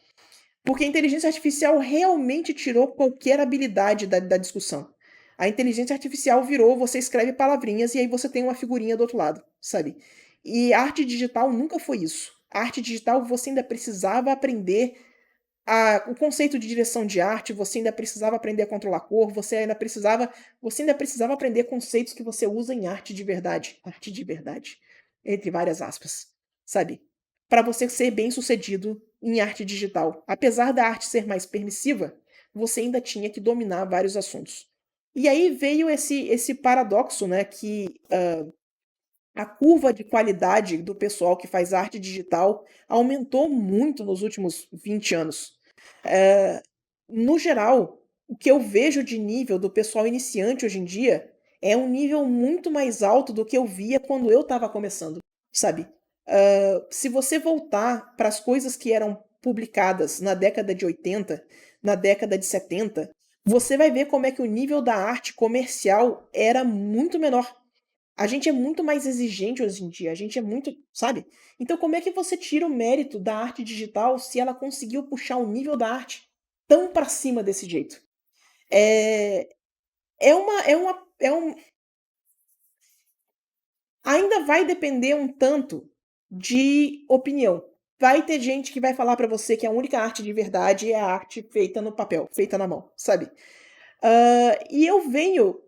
Porque a inteligência artificial realmente tirou qualquer habilidade da discussão. A inteligência artificial virou, você escreve palavrinhas e aí você tem uma figurinha do outro lado, sabe? E a arte digital nunca foi isso. A arte digital você ainda precisava aprender o conceito de direção de arte, você ainda precisava aprender a controlar cor, você ainda precisava aprender conceitos que você usa em arte de verdade, entre várias aspas, sabe? Para você ser bem sucedido em arte digital, apesar da arte ser mais permissiva, você ainda tinha que dominar vários assuntos. E aí veio esse paradoxo, né, que a curva de qualidade do pessoal que faz arte digital aumentou muito nos últimos 20 anos. Eh, no geral, o que eu vejo de nível do pessoal iniciante hoje em dia é um nível muito mais alto do que eu via quando eu estava começando, sabe? Se você voltar para as coisas que eram publicadas na década de 80, na década de 70, você vai ver como é que o nível da arte comercial era muito menor. A gente é muito mais exigente hoje em dia, a gente é muito, sabe? Então como é que você tira o mérito da arte digital se ela conseguiu puxar o nível da arte tão para cima desse jeito? É, é um, ainda vai depender um tanto de opinião. Vai ter gente que vai falar para você que a única arte de verdade é a arte feita no papel, feita na mão, sabe? E eu venho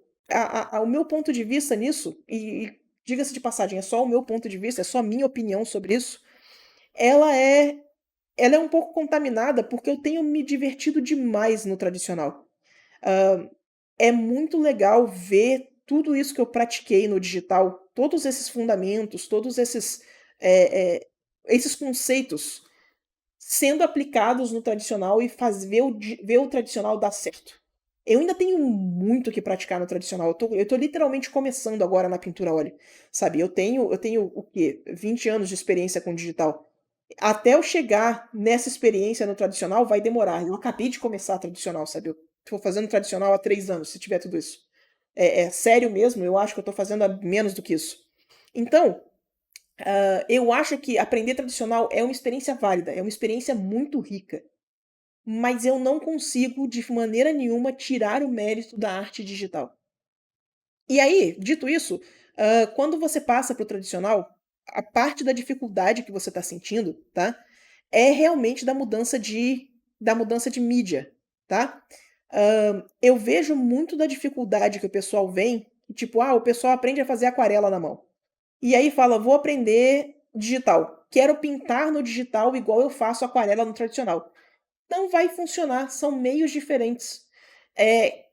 o meu ponto de vista nisso, e diga-se de passagem, é só o meu ponto de vista, é só a minha opinião sobre isso, ela é ela é um pouco contaminada, porque eu tenho me divertido demais no tradicional. É muito legal ver tudo isso que eu pratiquei no digital, todos esses fundamentos, todos esses conceitos sendo aplicados no tradicional e ver o tradicional dar certo. Eu ainda tenho muito que praticar no tradicional. Eu tô literalmente começando agora na pintura a óleo, sabe? Eu tenho o quê? 20 anos de experiência com digital. Até eu chegar nessa experiência no tradicional vai demorar. Eu acabei de começar a tradicional, sabe? Eu tô fazendo tradicional há 3 anos, se tiver tudo isso. É sério mesmo, eu acho que eu tô fazendo há menos do que isso. Então, eu acho que aprender tradicional é uma experiência válida, é uma experiência muito rica, mas eu não consigo, de maneira nenhuma, tirar o mérito da arte digital. E aí, dito isso, quando você passa para o tradicional, a parte da dificuldade que você está sentindo, tá? É realmente da mudança de mídia, tá? Eu vejo muito da dificuldade que o pessoal vem, tipo, o pessoal aprende a fazer aquarela na mão. E aí fala: "Vou aprender digital. Quero pintar no digital igual eu faço aquarela no tradicional". Não vai funcionar, são meios diferentes.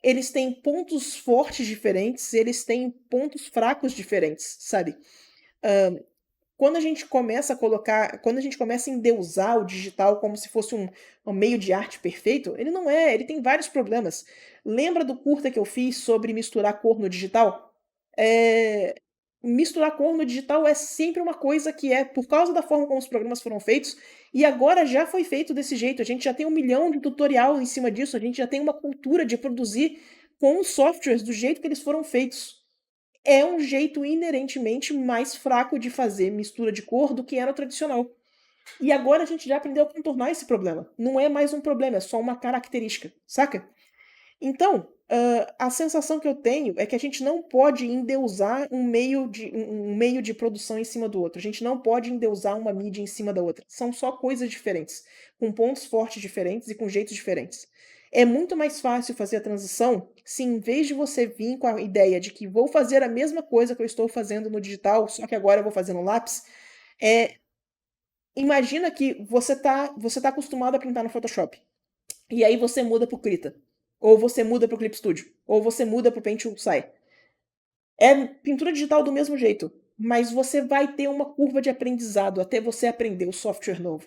Eles têm pontos fortes diferentes, eles têm pontos fracos diferentes, sabe. quando a gente começa a endeusar o digital como se fosse um meio de arte perfeito, ele não é, ele tem vários problemas. Lembra do curta que eu fiz sobre misturar cor no digital? É, misturar cor no digital é sempre uma coisa que é por causa da forma como os programas foram feitos, e agora já foi feito desse jeito. A gente já tem 1 milhão de tutorial em cima disso, a gente já tem uma cultura de produzir com os softwares do jeito que eles foram feitos. É um jeito inerentemente mais fraco de fazer mistura de cor do que era o tradicional. E agora a gente já aprendeu a contornar esse problema. Não é mais um problema, é só uma característica, saca? Então, a sensação que eu tenho é que a gente não pode endeusar um meio de produção em cima do outro. A gente não pode endeusar uma mídia em cima da outra. São só coisas diferentes, com pontos fortes diferentes e com jeitos diferentes. É muito mais fácil fazer a transição se, em vez de você vir com a ideia de que vou fazer a mesma coisa que eu estou fazendo no digital, só que agora eu vou fazer no lápis, imagina que você tá acostumado a printar no Photoshop. E aí você muda pro Krita. Ou você muda pro Clip Studio. Ou você muda pro Paint Sai. É pintura digital do mesmo jeito. Mas você vai ter uma curva de aprendizado até você aprender o software novo.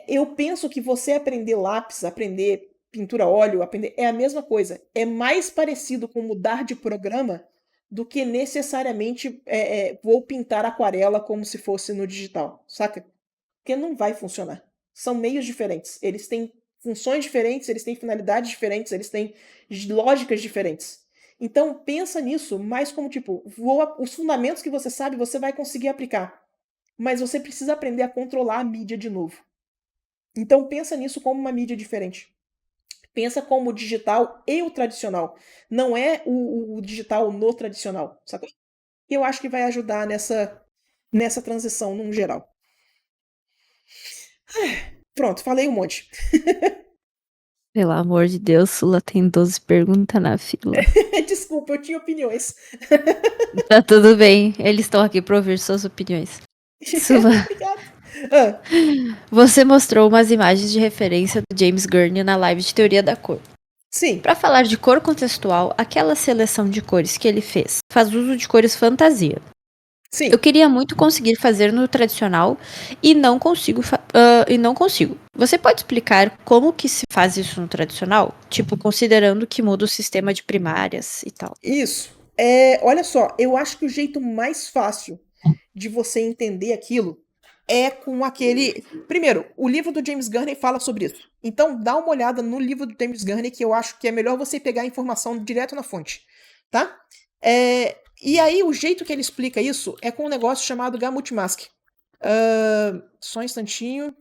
Eu penso que você aprender lápis, aprender pintura a óleo, é a mesma coisa. É mais parecido com mudar de programa do que necessariamente vou pintar aquarela como se fosse no digital, saca? Porque não vai funcionar. São meios diferentes. Eles têm funções diferentes, eles têm finalidades diferentes, eles têm lógicas diferentes. Então pensa nisso mais como tipo, os fundamentos que você sabe, você vai conseguir aplicar. Mas você precisa aprender a controlar a mídia de novo. Então pensa nisso como uma mídia diferente. Pensa como o digital e o tradicional. Não é o digital no tradicional, sacou? Eu acho que vai ajudar nessa transição num geral. Pronto, falei um monte. Pelo amor de Deus, Sula tem 12 perguntas na fila. Desculpa, eu tinha opiniões. Tá tudo bem, eles estão aqui pra ouvir suas opiniões. Sula, Obrigada. você mostrou umas imagens de referência do James Gurney na live de teoria da cor. Sim. Para falar de cor contextual, aquela seleção de cores que ele faz uso de cores fantasia. Sim. Eu queria muito conseguir fazer no tradicional e não consigo. Você pode explicar como que se faz isso no tradicional? Tipo, considerando que muda o sistema de primárias e tal. Isso. Olha só, eu acho que o jeito mais fácil de você entender aquilo é com aquele... Primeiro, o livro do James Gurney fala sobre isso. Então, dá uma olhada no livro do James Gurney, que eu acho que é melhor você pegar a informação direto na fonte, tá? E aí, o jeito que ele explica isso é com um negócio chamado Gamut Mask. Só um instantinho.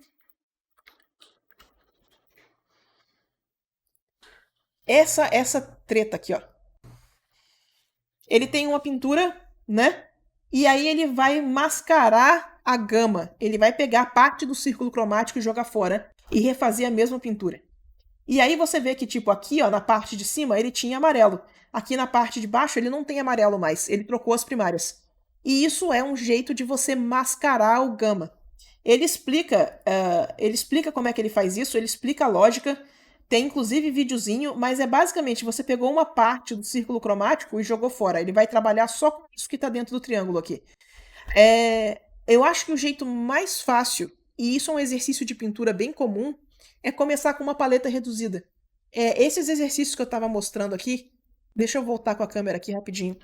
Essa treta aqui, ó. Ele tem uma pintura, né? E aí ele vai mascarar a gama. Ele vai pegar parte do círculo cromático e jogar fora. E refazer a mesma pintura. E aí você vê que, tipo, aqui, ó, na parte de cima, ele tinha amarelo. Aqui na parte de baixo, ele não tem amarelo mais. Ele trocou as primárias. E isso é um jeito de você mascarar o gama. Ele explica como é que ele faz isso, ele explica a lógica. Tem inclusive videozinho, mas é basicamente você pegou uma parte do círculo cromático e jogou fora. Ele vai trabalhar só com isso que está dentro do triângulo aqui. Eu acho que o jeito mais fácil, e isso é um exercício de pintura bem comum, é começar com uma paleta reduzida. Esses exercícios que eu estava mostrando aqui, deixa eu voltar com a câmera aqui rapidinho.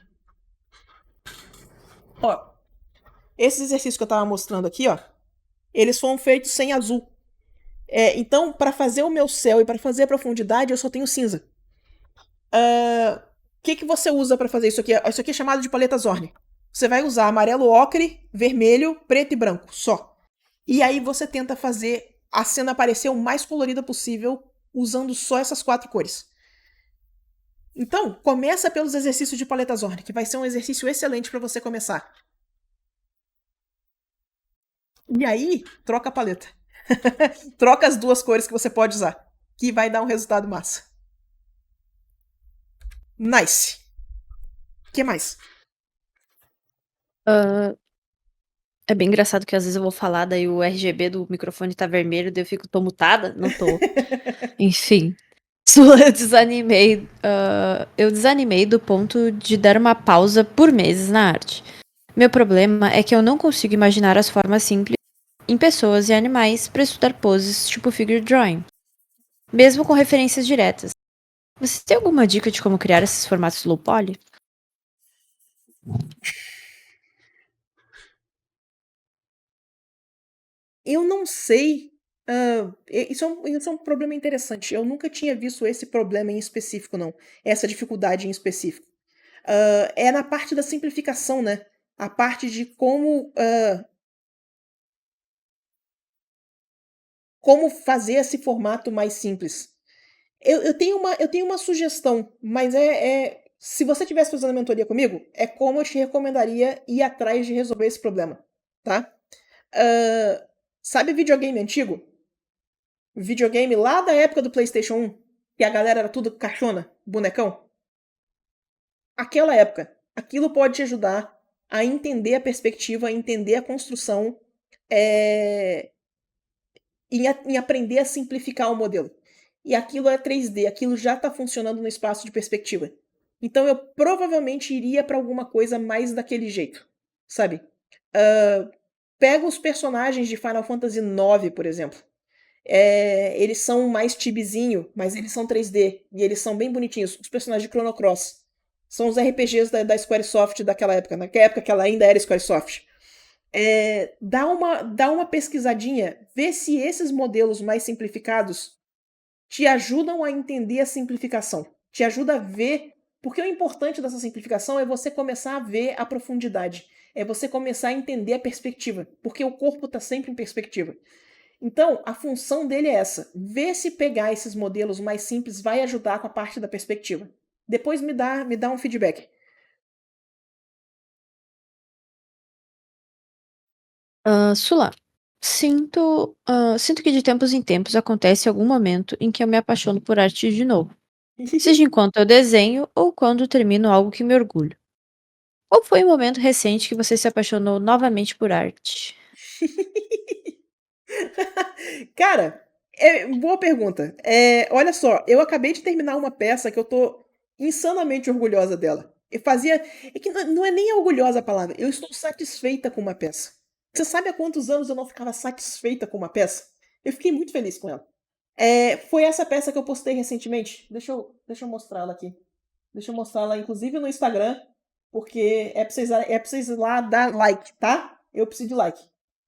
Ó, esses exercícios que eu estava mostrando aqui, ó, eles foram feitos sem azul. Então, para fazer o meu céu e para fazer a profundidade, eu só tenho cinza. O que você usa para fazer isso aqui? Isso aqui é chamado de paleta Zorn. Você vai usar amarelo ocre, vermelho, preto e branco, só. E aí você tenta fazer a cena parecer o mais colorida possível usando só essas 4 cores. Então, começa pelos exercícios de paleta Zorn, que vai ser um exercício excelente para você começar. E aí, troca a paleta. Troca as 2 cores que você pode usar, que vai dar um resultado massa. Nice. O que mais? É bem engraçado que às vezes eu vou falar, daí o RGB do microfone tá vermelho, daí eu tô mutada? Não tô. Enfim. Eu desanimei do ponto de dar uma pausa por meses na arte. Meu problema é que eu não consigo imaginar as formas simples em pessoas e animais para estudar poses tipo figure drawing, mesmo com referências diretas. Você tem alguma dica de como criar esses formatos low poly? Eu não sei. Isso é um problema interessante. Eu nunca tinha visto esse problema em específico, não. Essa dificuldade em específico. É na parte da simplificação, né? A parte de como fazer esse formato mais simples. Eu tenho uma sugestão, mas se você tivesse fazendo a mentoria comigo, é como eu te recomendaria ir atrás de resolver esse problema, tá? Ah, sabe videogame antigo? Videogame lá da época do PlayStation 1, que a galera era tudo caixona, bonecão? Aquela época. Aquilo pode te ajudar a entender a perspectiva, a entender a construção, eh, em aprender a simplificar o modelo. E aquilo é 3D, aquilo já está funcionando no espaço de perspectiva. Então eu provavelmente iria para alguma coisa mais daquele jeito, sabe? Pega os personagens de Final Fantasy IX, por exemplo. Eles são mais tibizinho, mas eles são 3D e eles são bem bonitinhos. Os personagens de Chrono Cross são os RPGs da Squaresoft daquela época, naquela época que ela ainda era Squaresoft. Dá uma pesquisadinha, vê se esses modelos mais simplificados te ajudam a entender a simplificação. Te ajuda a ver. Porque o importante dessa simplificação é você começar a ver a profundidade. É você começar a entender a perspectiva. Porque o corpo está sempre em perspectiva. Então, a função dele é essa. Ver se pegar esses modelos mais simples vai ajudar com a parte da perspectiva. Depois me dá um feedback. Sula, sinto que de tempos em tempos acontece algum momento em que eu me apaixono por arte de novo. Seja enquanto eu desenho ou quando termino algo que me orgulho. Qual foi o momento recente que você se apaixonou novamente por arte? Cara, boa pergunta. Olha só, eu acabei de terminar uma peça que eu tô insanamente orgulhosa dela. Eu fazia. É que não é nem orgulhosa a palavra, eu estou satisfeita com uma peça. Você sabe há quantos anos eu não ficava satisfeita com uma peça? Eu fiquei muito feliz com ela. Foi essa peça que eu postei recentemente. Deixa eu mostrá-la aqui. Deixa eu mostrá-la, inclusive, no Instagram, porque é pra vocês ir lá dar like, tá? Eu preciso de like.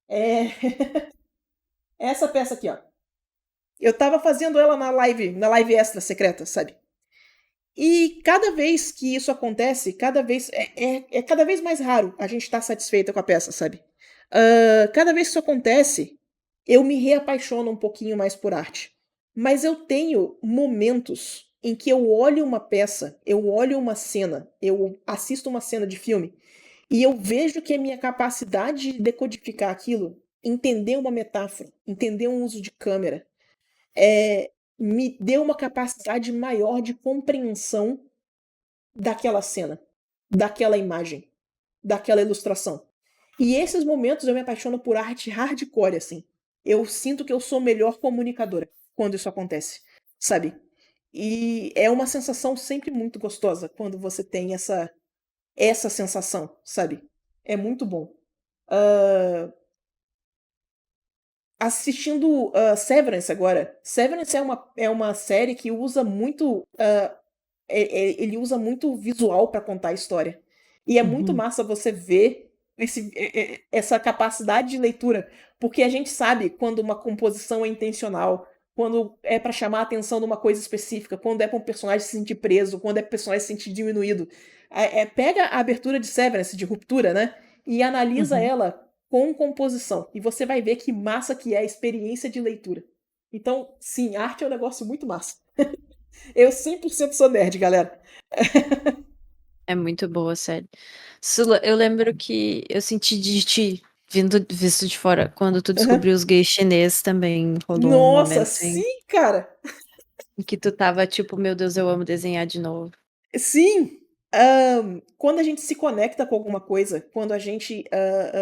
É essa peça aqui, ó. Eu tava fazendo ela na live extra secreta, sabe? E cada vez que isso acontece, é cada vez mais raro a gente estar satisfeita com a peça, sabe? Cada vez que isso acontece, eu me reapaixono um pouquinho mais por arte. Mas eu tenho momentos em que eu olho uma peça, eu olho uma cena, eu assisto uma cena de filme e eu vejo que a minha capacidade de decodificar aquilo, entender uma metáfora, entender um uso de câmera, me deu uma capacidade maior de compreensão daquela cena, daquela imagem, daquela ilustração. E esses momentos eu me apaixono por arte hardcore, assim. Eu sinto que eu sou melhor comunicadora quando isso acontece, sabe? E é uma sensação sempre muito gostosa quando você tem essa sensação, sabe? É muito bom. Ah, assistindo Severance agora. Severance é uma série que usa muito. Ele usa muito visual para contar a história. E é muito Uhum. massa você ver essa capacidade de leitura, porque a gente sabe quando uma composição é intencional, quando é para chamar a atenção de uma coisa específica, quando é para um personagem se sentir preso, quando é para o personagem se sentir diminuído. Pega a abertura de Severance, de Ruptura, né? E analisa Uhum. ela com composição. E você vai ver que massa que é a experiência de leitura. Então, sim, arte é um negócio muito massa. Eu 100% sou nerd, galera. É muito boa a série. Sula, eu lembro que eu senti de ti visto de fora quando tu Aham. descobriu os gays chineses também rolou um Nossa, momento sim, cara. em que tu tava tipo, meu Deus, eu amo desenhar de novo. Sim. Quando a gente se conecta com alguma coisa, quando a gente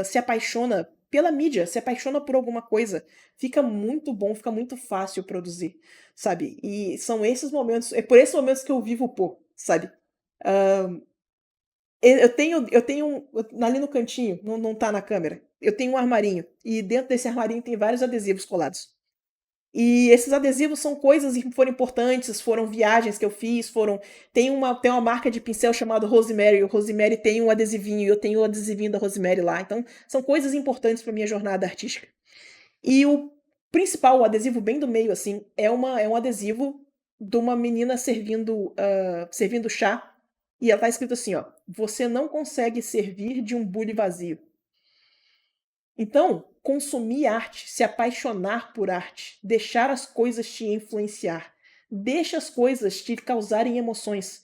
se apaixona pela mídia, se apaixona por alguma coisa, fica muito bom, fica muito fácil produzir, sabe? E são esses momentos, é por esses momentos que eu vivo, pô, sabe? ali no cantinho, não tá na câmera, eu tenho um armarinho, e dentro desse armarinho tem vários adesivos colados. E esses adesivos são coisas que foram importantes, foram viagens que eu fiz, tem uma marca de pincel chamada Rosemary, o Rosemary tem um adesivinho, e eu tenho o adesivinho da Rosemary lá, então são coisas importantes pra minha jornada artística. E o principal, o adesivo bem do meio, assim, é um adesivo de uma menina servindo chá, e ela tá escrito assim, ó: "Você não consegue servir de um bule vazio". Então, consumir arte, se apaixonar por arte, deixar as coisas te influenciar, deixa as coisas te causarem emoções.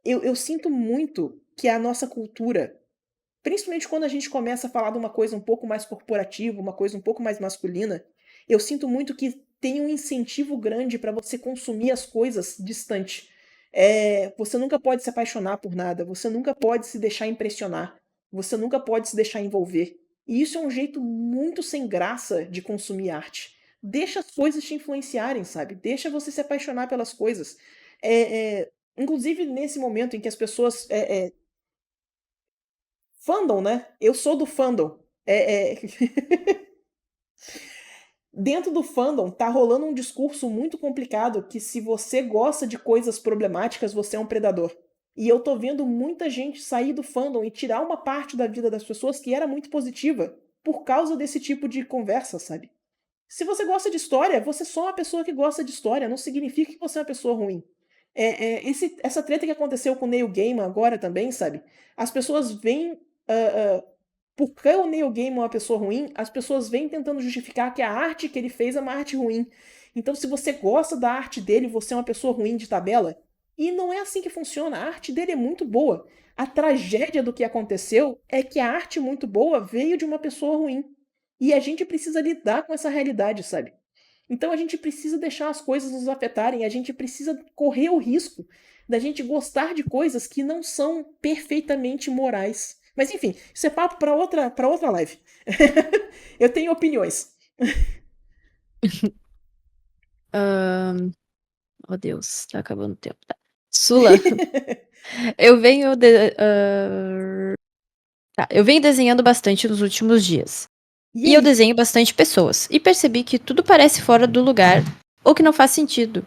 Eu sinto muito que a nossa cultura, principalmente quando a gente começa a falar de uma coisa um pouco mais corporativa, uma coisa um pouco mais masculina, eu sinto muito que tem um incentivo grande para você consumir as coisas distante. Você nunca pode se apaixonar por nada, você nunca pode se deixar impressionar, você nunca pode se deixar envolver. E isso é um jeito muito sem graça de consumir arte. Deixa as coisas te influenciarem, sabe? Deixa você se apaixonar pelas coisas. Inclusive nesse momento em que as pessoas fandom, né? Eu sou do fandom. Dentro do fandom tá rolando um discurso muito complicado que se você gosta de coisas problemáticas, você é um predador. E eu tô vendo muita gente sair do fandom e tirar uma parte da vida das pessoas que era muito positiva por causa desse tipo de conversa, sabe? Se você gosta de história, você é só uma pessoa que gosta de história, não significa que você é uma pessoa ruim. Essa treta que aconteceu com o Neil Gaiman agora também, sabe? As pessoas veem. Porque o Neil Gaiman é uma pessoa ruim, as pessoas vêm tentando justificar que a arte que ele fez é uma arte ruim. Então, se você gosta da arte dele, você é uma pessoa ruim de tabela. E não é assim que funciona. A arte dele é muito boa. A tragédia do que aconteceu é que a arte muito boa veio de uma pessoa ruim. E a gente precisa lidar com essa realidade, sabe? Então a gente precisa deixar as coisas nos afetarem, a gente precisa correr o risco da gente gostar de coisas que não são perfeitamente morais. Mas enfim, isso é papo para outra live. Eu tenho opiniões. Oh, Deus, tá acabando o tempo. Tá. Sula, eu venho eu venho desenhando bastante nos últimos dias. E eu aí? desenho bastante pessoas. E percebi que tudo parece fora do lugar ou que não faz sentido.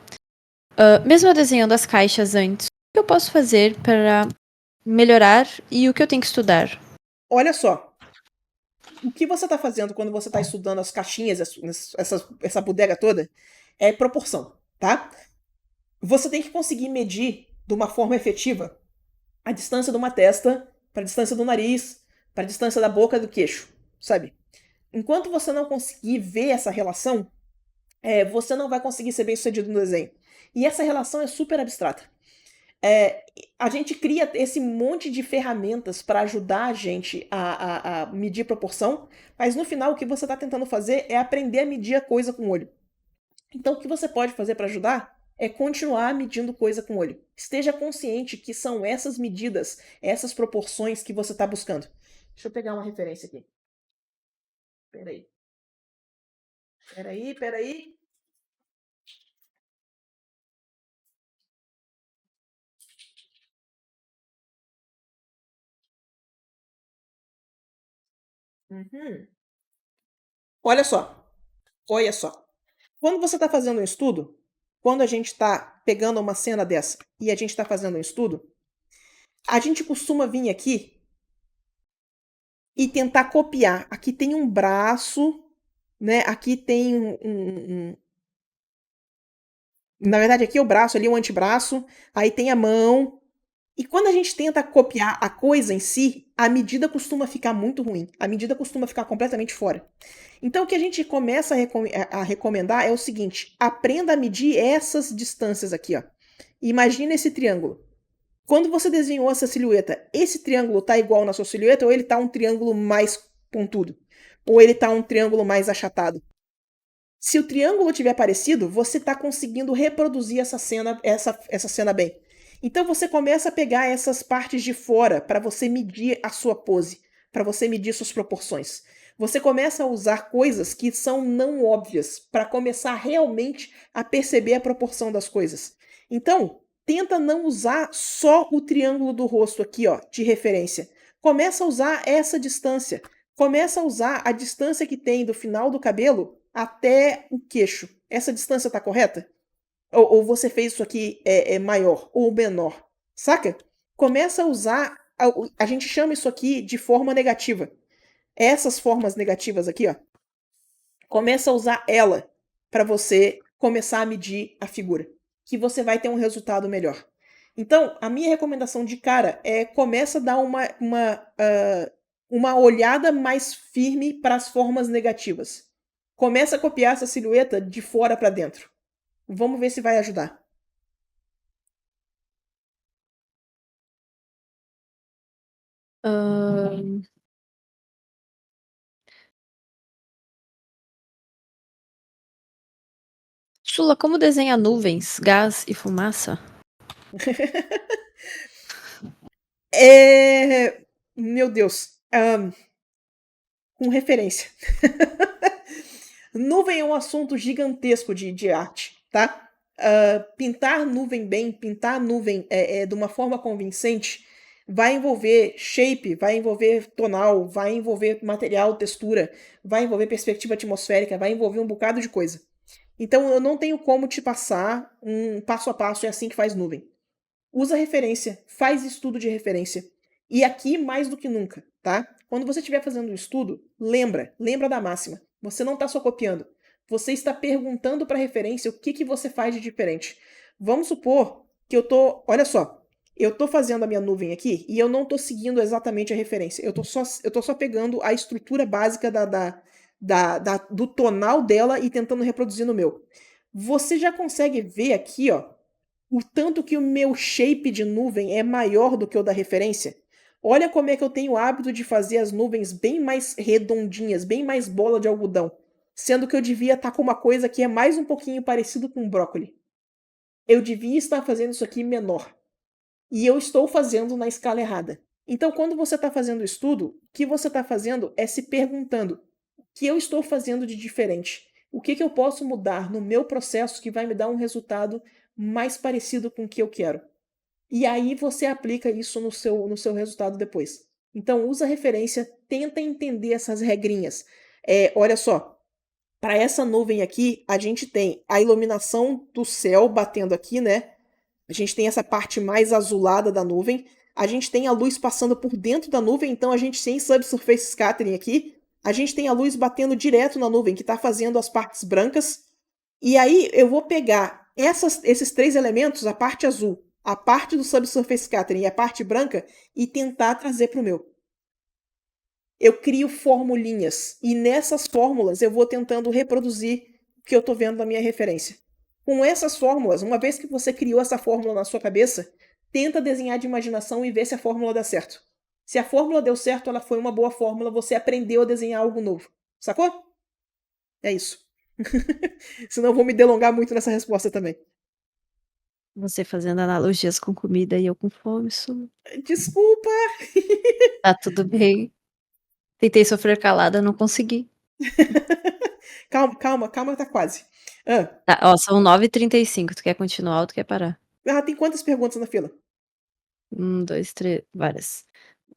Mesmo eu desenhando as caixas antes, o que eu posso fazer para melhorar e o que eu tenho que estudar? Olha só. O que você está fazendo quando você está estudando as caixinhas, essa bodega toda, é proporção, tá? Você tem que conseguir medir de uma forma efetiva a distância de uma testa para a distância do nariz, para a distância da boca do queixo, sabe? Enquanto você não conseguir ver essa relação, você não vai conseguir ser bem sucedido no desenho. E essa relação é super abstrata. A gente cria esse monte de ferramentas para ajudar a gente a medir proporção, mas no final o que você está tentando fazer é aprender a medir a coisa com o olho. Então o que você pode fazer para ajudar é continuar medindo coisa com o olho. Esteja consciente que são essas medidas, essas proporções que você está buscando. Deixa eu pegar uma referência aqui. Peraí. Peraí. Uhum. Olha só. Olha só. Quando você está fazendo um estudo, quando a gente está pegando uma cena dessa e a gente está fazendo um estudo, a gente costuma vir aqui e tentar copiar. Aqui tem um braço, né? Aqui tem na verdade, aqui é o braço, ali é o antebraço, aí tem a mão. E quando a gente tenta copiar a coisa em si, a medida costuma ficar muito ruim. A medida costuma ficar completamente fora. Então, o que a gente começa a recomendar é o seguinte: aprenda a medir essas distâncias aqui, ó. Imagina esse triângulo. Quando você desenhou essa silhueta, esse triângulo tá igual na sua silhueta ou ele tá um triângulo mais pontudo? Ou ele tá um triângulo mais achatado? Se o triângulo tiver parecido, você está conseguindo reproduzir essa cena bem. Então você começa a pegar essas partes de fora para você medir a sua pose, para você medir suas proporções. Você começa a usar coisas que são não óbvias para começar realmente a perceber a proporção das coisas. Então, tenta não usar só o triângulo do rosto aqui, ó, de referência. Começa a usar essa distância. Começa a usar a distância que tem do final do cabelo até o queixo. Essa distância tá correta? Ou você fez isso aqui maior ou menor? Saca? Começa a usar. A gente chama isso aqui de forma negativa. Essas formas negativas aqui, ó. Começa a usar ela para você começar a medir a figura, que você vai ter um resultado melhor. Então, a minha recomendação de cara é começa a dar uma olhada mais firme para as formas negativas. Começa a copiar essa silhueta de fora para dentro. Vamos ver se vai ajudar. Sula, como desenha nuvens, gás e fumaça? Meu Deus. Com referência. Nuvem é um assunto gigantesco de arte, tá? Pintar nuvem bem, pintar nuvem de uma forma convincente, vai envolver shape, vai envolver tonal, vai envolver material, textura, vai envolver perspectiva atmosférica, vai envolver um bocado de coisa. Então eu não tenho como te passar um passo a passo, é assim que faz nuvem. Usa referência, faz estudo de referência. E aqui mais do que nunca, tá? Quando você estiver fazendo um estudo, lembra da máxima. Você não está só copiando. Você está perguntando para a referência o que você faz de diferente. Vamos supor que olha só, eu tô fazendo a minha nuvem aqui e eu não tô seguindo exatamente a referência. Eu tô só pegando a estrutura básica do tonal dela e tentando reproduzir no meu. Você já consegue ver aqui, ó, o tanto que o meu shape de nuvem é maior do que o da referência. Olha como é que eu tenho o hábito de fazer as nuvens bem mais redondinhas, bem mais bola de algodão, sendo que eu devia estar com uma coisa que é mais um pouquinho parecido com brócoli. Eu devia estar fazendo isso aqui menor. E eu estou fazendo na escala errada. Então, quando você está fazendo o estudo, o que você está fazendo é se perguntando: o que eu estou fazendo de diferente? O que eu posso mudar no meu processo que vai me dar um resultado mais parecido com o que eu quero? E aí você aplica isso no seu resultado depois. Então, usa referência, tenta entender essas regrinhas. Olha só, para essa nuvem aqui, a gente tem a iluminação do céu batendo aqui, né? A gente tem essa parte mais azulada da nuvem. A gente tem a luz passando por dentro da nuvem, então a gente tem subsurface scattering aqui. A gente tem a luz batendo direto na nuvem, que está fazendo as partes brancas. E aí eu vou pegar esses três elementos, a parte azul, a parte do subsurface scattering e a parte branca, e tentar trazer para o meu. Eu crio formulinhas, e nessas fórmulas eu vou tentando reproduzir o que eu estou vendo na minha referência. Com essas fórmulas, uma vez que você criou essa fórmula na sua cabeça, tenta desenhar de imaginação e ver se a fórmula dá certo. Se a fórmula deu certo, ela foi uma boa fórmula, você aprendeu a desenhar algo novo. Sacou? É isso. Senão eu vou me delongar muito nessa resposta também. Você fazendo analogias com comida e eu com fome, Sula. Desculpa! Tá tudo bem. Tentei sofrer calada, não consegui. Calma, tá quase. Tá, ó, são 9h35. Tu quer continuar ou tu quer parar? Tem quantas perguntas na fila? 2, 3, várias.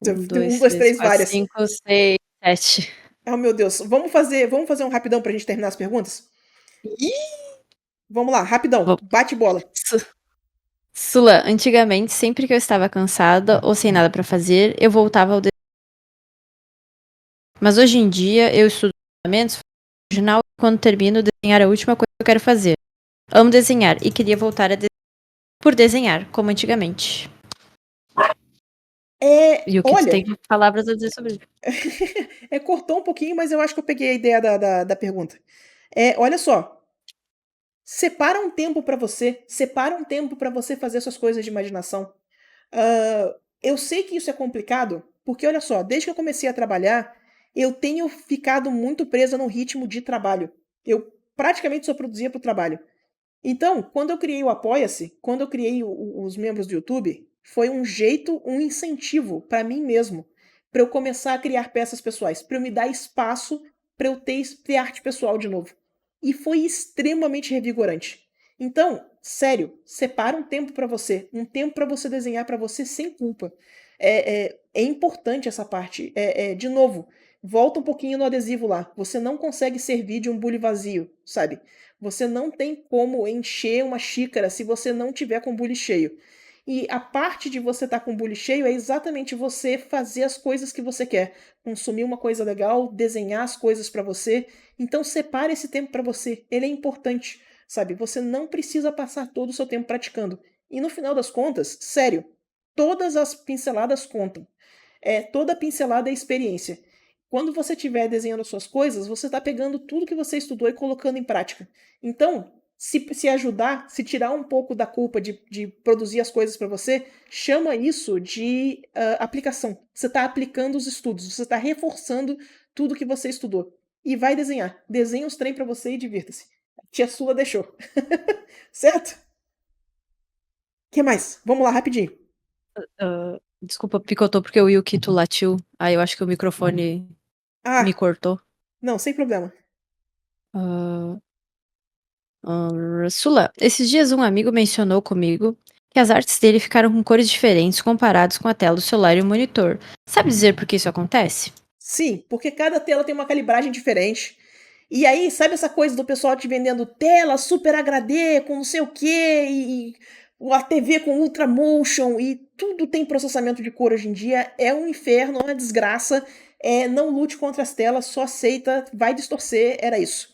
Tem 2, 2, 3, 3, 4, várias. 5, 6, 7. Oh, meu Deus. Vamos fazer um rapidão pra gente terminar as perguntas? Vamos lá, rapidão. Vou. Bate bola. Sula, antigamente, sempre que eu estava cansada ou sem nada pra fazer, eu voltava ao desenho. Mas hoje em dia, eu estudo fundamentos original e quando termino, desenhar é a última coisa que eu quero fazer. Amo desenhar e queria voltar a desenhar por desenhar, como antigamente. E o que tu tem Olha, palavras a dizer sobre isso? cortou um pouquinho, mas eu acho que eu peguei a ideia da pergunta. Olha só. Separa um tempo para você fazer suas coisas de imaginação. Eu sei que isso é complicado, porque olha só, desde que eu comecei a trabalhar, eu tenho ficado muito presa no ritmo de trabalho. Eu praticamente só produzia para o trabalho. Então, quando eu criei o Apoia-se, quando eu criei os membros do YouTube, foi um jeito, um incentivo para mim mesmo, para eu começar a criar peças pessoais, para eu me dar espaço para eu ter arte pessoal de novo. E foi extremamente revigorante. Então, sério, separa um tempo pra você, um tempo pra você desenhar pra você sem culpa. É importante essa parte. De novo, volta um pouquinho no adesivo lá. Você não consegue servir de um bule vazio, sabe? Você não tem como encher uma xícara se você não tiver com o bule cheio. E a parte de você estar com o bule cheio é exatamente você fazer as coisas que você quer. Consumir uma coisa legal, desenhar as coisas pra você. Então separe esse tempo pra você. Ele é importante, sabe? Você não precisa passar todo o seu tempo praticando. E no final das contas, sério, todas as pinceladas contam. Toda pincelada é experiência. Quando você estiver desenhando as suas coisas, você está pegando tudo que você estudou e colocando em prática. Então, se ajudar, se tirar um pouco da culpa de produzir as coisas para você, chama isso de aplicação. Você está aplicando os estudos, você está reforçando tudo que você estudou. E vai desenhar. Desenha os trem para você e divirta-se. Tia Sula deixou. Certo? O que mais? Vamos lá, rapidinho. Desculpa, picotou porque o Yukito latiu. Aí eu acho que o microfone me cortou. Não, sem problema. Sula, esses dias um amigo mencionou comigo que as artes dele ficaram com cores diferentes comparados com a tela do celular e o monitor. Sabe dizer por que isso acontece? Sim, porque cada tela tem uma calibragem diferente. E aí, sabe essa coisa do pessoal te vendendo tela super HD com não sei o quê, e a TV com Ultra Motion, e tudo tem processamento de cor hoje em dia. É um inferno, é uma desgraça. Não lute contra as telas, só aceita, vai distorcer, era isso.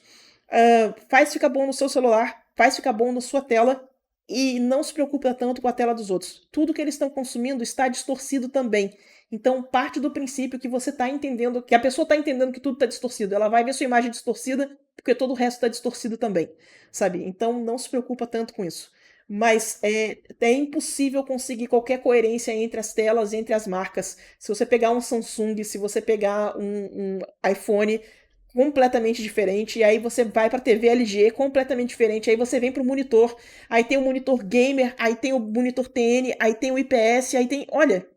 Faz ficar bom no seu celular, faz ficar bom na sua tela, e não se preocupa tanto com a tela dos outros. Tudo que eles estão consumindo está distorcido também. Então, parte do princípio que você está entendendo, que a pessoa está entendendo que tudo está distorcido. Ela vai ver sua imagem distorcida, porque todo o resto está distorcido também, sabe? Então, não se preocupa tanto com isso. Mas é impossível conseguir qualquer coerência entre as telas, entre as marcas. Se você pegar um Samsung, se você pegar um iPhone, completamente diferente, e aí você vai para TV LG, completamente diferente, aí você vem para o monitor, aí tem o monitor gamer, aí tem o monitor TN, aí tem o IPS, aí tem, olha,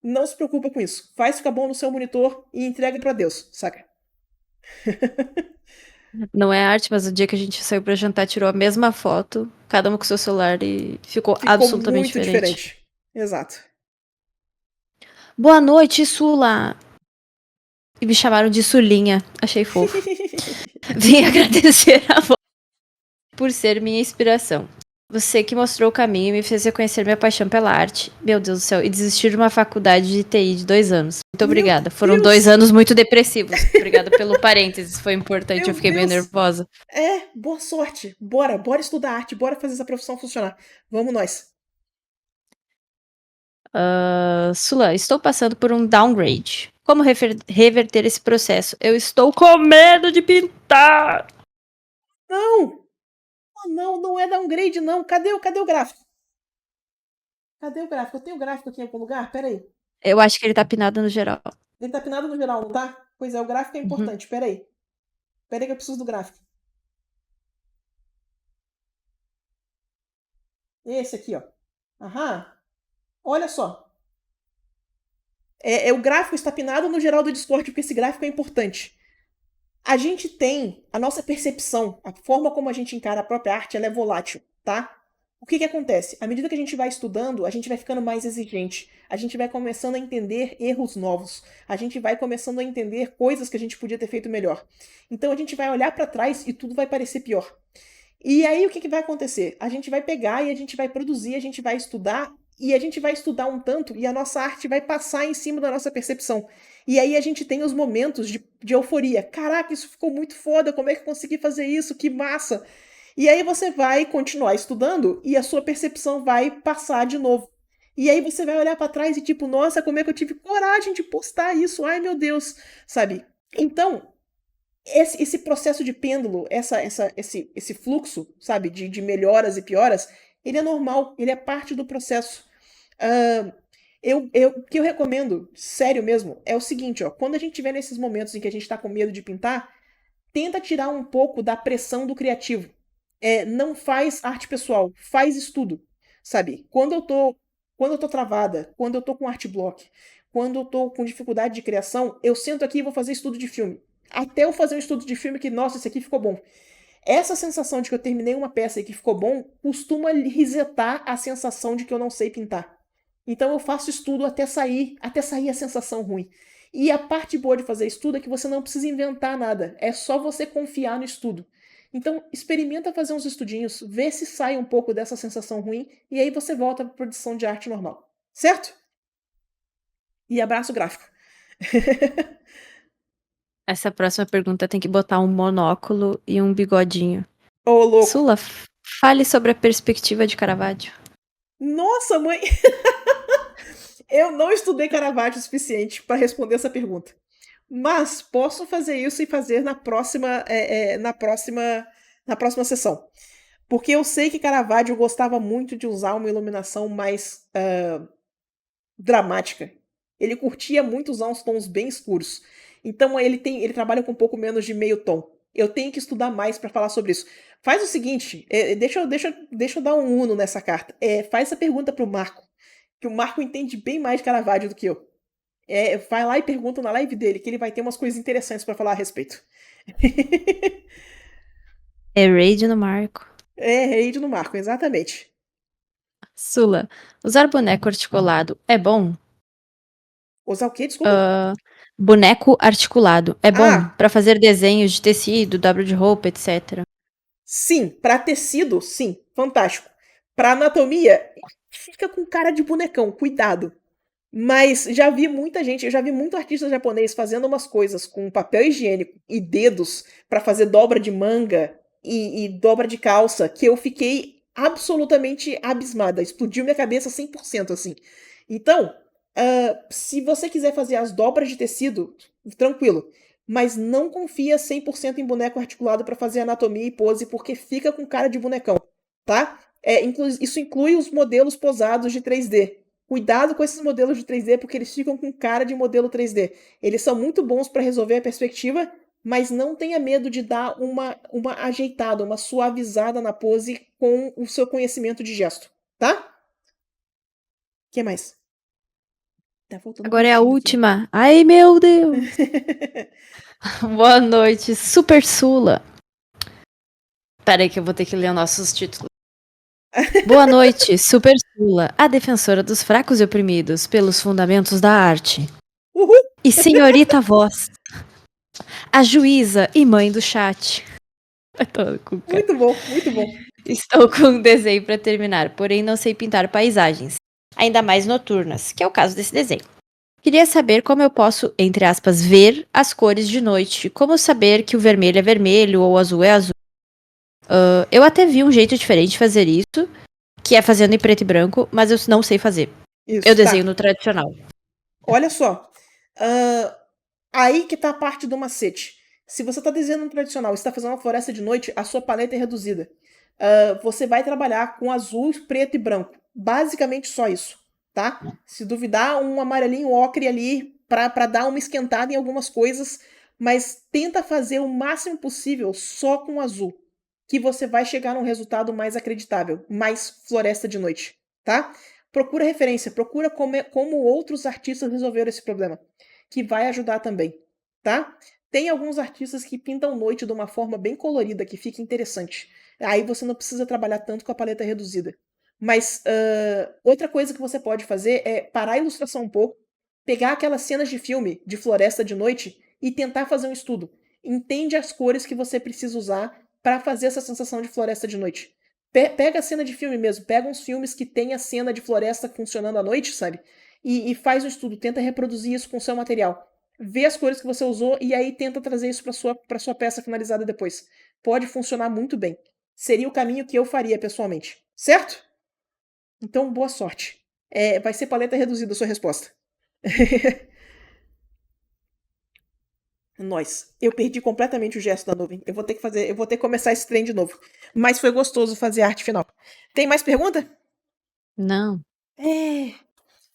não se preocupa com isso. Faz ficar bom no seu monitor e entrega para Deus, saca? Não é arte, mas o dia que a gente saiu pra jantar tirou a mesma foto, cada uma com seu celular e ficou absolutamente muito diferente. Exato. Boa noite, Sula! E me chamaram de Sulinha. Achei fofo. Vim agradecer a você por ser minha inspiração. Você que mostrou o caminho e me fez reconhecer minha paixão pela arte. Meu Deus do céu. E desistir de uma faculdade de TI de 2 anos. Muito obrigada. Foram 2 anos muito depressivos. Obrigada pelo parênteses. Foi importante. Eu fiquei meio nervosa. Boa sorte. Bora estudar arte. Bora fazer essa profissão funcionar. Vamos nós. Sula, estou passando por um downgrade. Como reverter esse processo? Eu estou com medo de pintar. Não! Não é downgrade, não. Cadê o gráfico? Cadê o gráfico? Eu tenho o gráfico aqui em algum lugar? Pera aí. Eu acho que ele tá pinado no geral. Ele tá pinado no geral, não tá? Pois é, o gráfico é importante. Pera aí. Pera aí que eu preciso do gráfico. Esse aqui, ó. Aham. Olha só. O gráfico está pinado no geral do Discord, porque esse gráfico é importante. A gente tem a nossa percepção, a forma como a gente encara a própria arte, ela é volátil, tá? O que acontece? À medida que a gente vai estudando, a gente vai ficando mais exigente. A gente vai começando a entender erros novos. A gente vai começando a entender coisas que a gente podia ter feito melhor. Então a gente vai olhar para trás e tudo vai parecer pior. E aí o que vai acontecer? A gente vai pegar e a gente vai produzir, a gente vai estudar e a gente vai estudar um tanto e a nossa arte vai passar em cima da nossa percepção. E aí a gente tem os momentos de euforia. Caraca, isso ficou muito foda, como é que eu consegui fazer isso? Que massa! E aí você vai continuar estudando e a sua percepção vai passar de novo. E aí você vai olhar para trás e tipo, nossa, como é que eu tive coragem de postar isso? Ai, meu Deus, sabe? Então, esse processo de pêndulo, esse fluxo, sabe, de melhoras e pioras, ele é normal, ele é parte do processo. O que eu recomendo, sério mesmo, é o seguinte, ó, quando a gente tiver nesses momentos em que a gente está com medo de pintar, tenta tirar um pouco da pressão do criativo. Não faz arte pessoal, faz estudo, sabe? Quando eu tô travada, quando eu tô com art block, quando eu tô com dificuldade de criação, eu sento aqui e vou fazer estudo de filme. Até eu fazer um estudo de filme que, nossa, esse aqui ficou bom. Essa sensação de que eu terminei uma peça e que ficou bom costuma resetar a sensação de que eu não sei pintar. Então eu faço estudo até sair a sensação ruim. E a parte boa de fazer estudo é que você não precisa inventar nada, é só você confiar no estudo. Então experimenta fazer uns estudinhos, vê se sai um pouco dessa sensação ruim e aí você volta para a produção de arte normal. Certo? E abraço gráfico. Essa próxima pergunta tem que botar um monóculo e um bigodinho. Ô, louco. Sula, fale sobre a perspectiva de Caravaggio. Nossa, mãe! Eu não estudei Caravaggio o suficiente para responder essa pergunta. Mas posso fazer isso e fazer na próxima, na próxima sessão. Porque eu sei que Caravaggio gostava muito de usar uma iluminação mais dramática. Ele curtia muito usar uns tons bem escuros. Então ele trabalha com um pouco menos de meio tom. Eu tenho que estudar mais para falar sobre isso. Faz o seguinte, deixa eu dar um uno nessa carta. Faz essa pergunta pro Marco, que o Marco entende bem mais de Caravaggio do que eu. Vai lá e pergunta na live dele, que ele vai ter umas coisas interessantes para falar a respeito. É raid no Marco. Raid no Marco, exatamente. Sula, usar boneco articulado é bom? Usar o quê? Desculpa. Boneco articulado é bom Ah, para fazer desenhos de tecido, dobro de roupa, etc. sim. Para tecido, sim. Fantástico. Para anatomia, fica com cara de bonecão. Cuidado. Mas eu já vi muito artista japonês fazendo umas coisas com papel higiênico e dedos para fazer dobra de manga e dobra de calça que eu fiquei absolutamente abismada. Explodiu minha cabeça 100% assim. Então, se você quiser fazer as dobras de tecido, tranquilo. Mas não confia 100% em boneco articulado para fazer anatomia e pose, porque fica com cara de bonecão, tá? Isso inclui os modelos posados de 3D. Cuidado com esses modelos de 3D, porque eles ficam com cara de modelo 3D. Eles são muito bons para resolver a perspectiva, mas não tenha medo de dar uma ajeitada, uma suavizada na pose com o seu conhecimento de gesto, tá? O que mais? Tá faltando um Agora é a pontinho aqui. última. Ai, meu Deus. Boa noite, Super Sula. Peraí que eu vou ter que ler os nossos títulos. Boa noite, Super Sula, a defensora dos fracos e oprimidos pelos fundamentos da arte. Uhul! E senhorita voz, a juíza e mãe do chat. Muito bom, muito bom. Estou com um desenho para terminar, porém não sei pintar paisagens, ainda mais noturnas, que é o caso desse desenho. Queria saber como eu posso, entre aspas, ver as cores de noite. Como saber que o vermelho é vermelho ou o azul é azul. Eu até vi um jeito diferente de fazer isso, que é fazendo em preto e branco, mas eu não sei fazer. Isso, Eu desenho tá. no tradicional. Olha só. Aí que tá a parte do macete. Se você tá desenhando um tradicional e está fazendo uma floresta de noite, a sua paleta é reduzida. Você vai trabalhar com azul, preto e branco. Basicamente só isso, tá? Se duvidar, um amarelinho ocre ali para dar uma esquentada em algumas coisas, mas tenta fazer o máximo possível só com azul, que você vai chegar num resultado mais acreditável, mais floresta de noite, tá? Procura referência, procura como outros artistas resolveram esse problema, que vai ajudar também, tá? Tem alguns artistas que pintam noite de uma forma bem colorida, que fica interessante. Aí você não precisa trabalhar tanto com a paleta reduzida. Mas outra coisa que você pode fazer é parar a ilustração um pouco, pegar aquelas cenas de filme de floresta de noite e tentar fazer um estudo. Entende as cores que você precisa usar para fazer essa sensação de floresta de noite. Pega a cena de filme mesmo, pega uns filmes que tem a cena de floresta funcionando à noite, sabe? E faz um estudo, tenta reproduzir isso com o seu material. Vê as cores que você usou e aí tenta trazer isso para sua peça finalizada depois. Pode funcionar muito bem. Seria o caminho que eu faria pessoalmente. Certo? Então, boa sorte. Vai ser paleta reduzida a sua resposta. Nós. Eu perdi completamente o gesto da nuvem. Eu vou ter que começar esse trem de novo. Mas foi gostoso fazer a arte final. Tem mais pergunta? Não.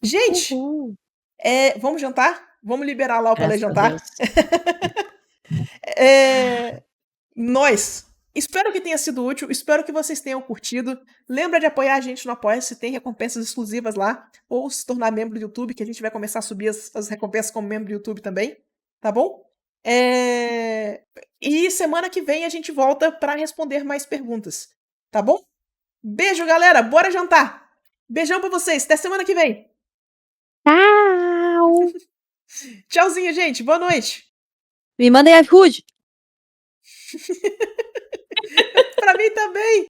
Gente, Uhul. vamos jantar? Vamos liberar lá o Pelé Graças a jantar? Deus. Nós. Espero que tenha sido útil, espero que vocês tenham curtido. Lembra de apoiar a gente no Apoia-se, tem recompensas exclusivas lá. Ou se tornar membro do YouTube, que a gente vai começar a subir as recompensas como membro do YouTube também. Tá bom? E semana que vem a gente volta para responder mais perguntas. Tá bom? Beijo, galera. Bora jantar. Beijão pra vocês. Até semana que vem. Tchau! Tchauzinho, gente. Boa noite. Me mandem iFood! Pra mim também.